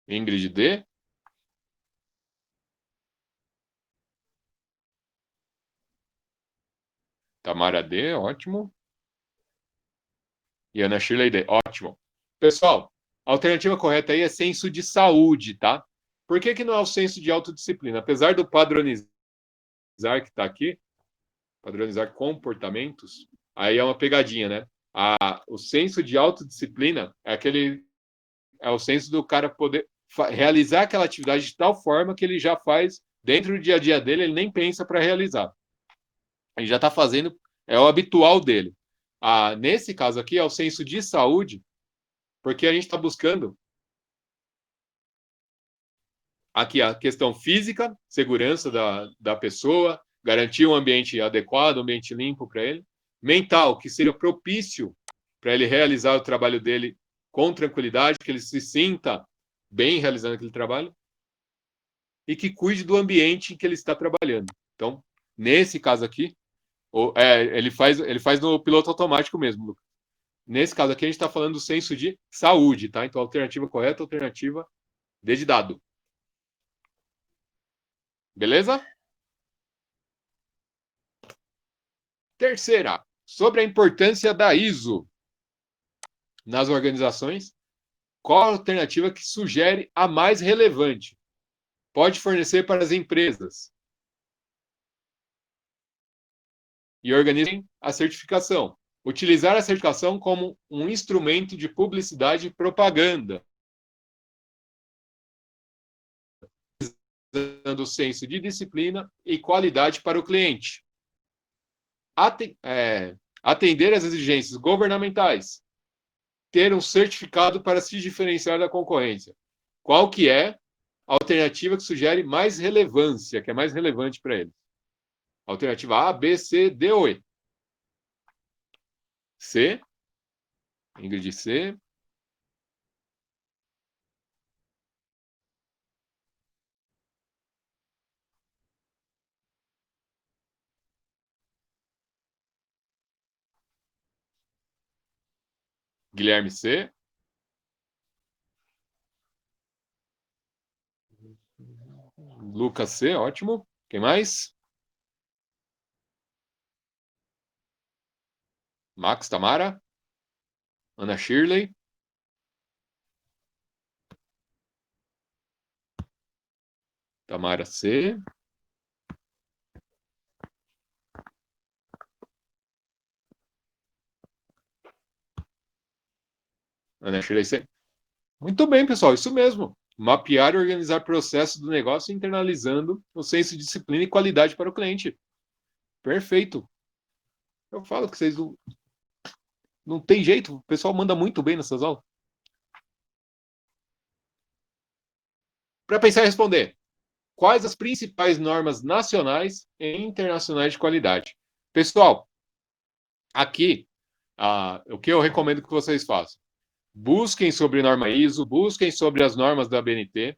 Ingrid D. Tamara D, ótimo. E Ana Shirley D, ótimo. Pessoal, a alternativa correta aí é senso de saúde, tá? Por que não é o senso de autodisciplina? Apesar do padronizar que está aqui, padronizar comportamentos, aí é uma pegadinha, né? O senso de autodisciplina é o senso do cara poder realizar aquela atividade de tal forma que ele já faz dentro do dia a dia dele, ele nem pensa para realizar. Ele já está fazendo, é o habitual dele. Nesse caso aqui é o senso de saúde, porque a gente está buscando aqui a questão física, segurança da pessoa, garantir um ambiente adequado, um ambiente limpo para ele. Mental, que seria propício para ele realizar o trabalho dele com tranquilidade, que ele se sinta bem realizando aquele trabalho. E que cuide do ambiente em que ele está trabalhando. Então, nesse caso aqui, ele faz no piloto automático mesmo, Lucas. Nesse caso aqui, a gente está falando do senso de saúde, tá? Então, a alternativa correta, alternativa D de dado. Beleza? Terceira, sobre a importância da ISO nas organizações, qual a alternativa que sugere a mais relevante? Pode fornecer para as empresas e organizem a certificação. Utilizar a certificação como um instrumento de publicidade e propaganda, dando senso de disciplina e qualidade para o cliente. Atender às exigências governamentais. Ter um certificado para se diferenciar da concorrência. Qual que é a alternativa que sugere mais relevância, que é mais relevante para eles? Alternativa A, B, C, D ou E? C. Ingrid C. Guilherme C. Lucas C, ótimo. Quem mais? Max, Tamara. Ana Shirley. Tamara C. Ana Shirley C. Muito bem, pessoal, isso mesmo. Mapear e organizar processos do negócio, internalizando o senso de disciplina e qualidade para o cliente. Perfeito. Eu falo que vocês não tem jeito, o pessoal manda muito bem nessas aulas. Para pensar e responder, quais as principais normas nacionais e internacionais de qualidade? Pessoal, aqui, o que eu recomendo que vocês façam? Busquem sobre norma ISO, busquem sobre as normas da ABNT.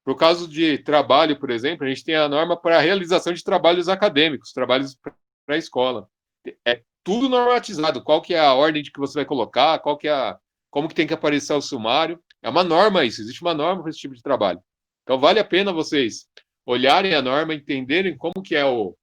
Por caso de trabalho, por exemplo, a gente tem a norma para a realização de trabalhos acadêmicos, trabalhos para a escola. É tudo normatizado. Qual que é a ordem de que você vai colocar, como que tem que aparecer o sumário. É uma norma isso, existe uma norma para esse tipo de trabalho. Então, vale a pena vocês olharem a norma, entenderem como que é o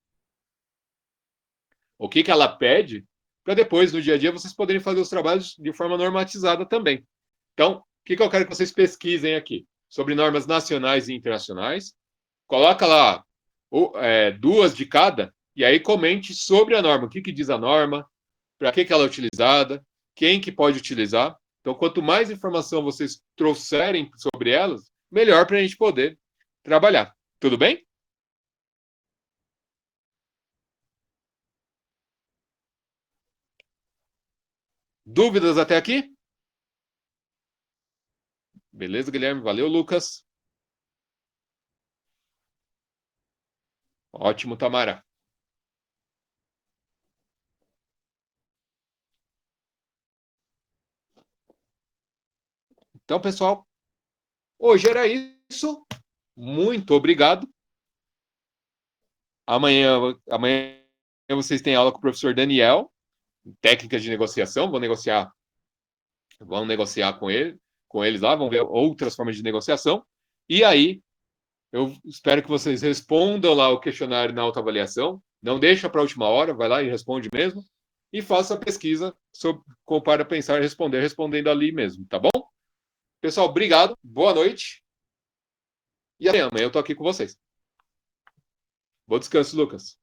que ela pede, para depois, no dia a dia, vocês poderem fazer os trabalhos de forma normatizada também. Então, o que eu quero que vocês pesquisem aqui? Sobre normas nacionais e internacionais. Coloca lá duas de cada, e aí comente sobre a norma. O que diz a norma, para que ela é utilizada, quem que pode utilizar. Então, quanto mais informação vocês trouxerem sobre elas, melhor para a gente poder trabalhar. Tudo bem? Dúvidas até aqui? Beleza, Guilherme? Valeu, Lucas. Ótimo, Tamara. Então, pessoal, hoje era isso. Muito obrigado. Amanhã vocês têm aula com o professor Daniel, técnicas de negociação. Vão negociar com eles lá, vão ver outras formas de negociação. E aí, eu espero que vocês respondam lá o questionário na autoavaliação. Não deixa para a última hora, vai lá e responde mesmo. E faça a pesquisa sobre compara, pensar e responder, respondendo ali mesmo, tá bom? Pessoal, obrigado, boa noite. E amanhã eu tô aqui com vocês. Bom descanso, Lucas.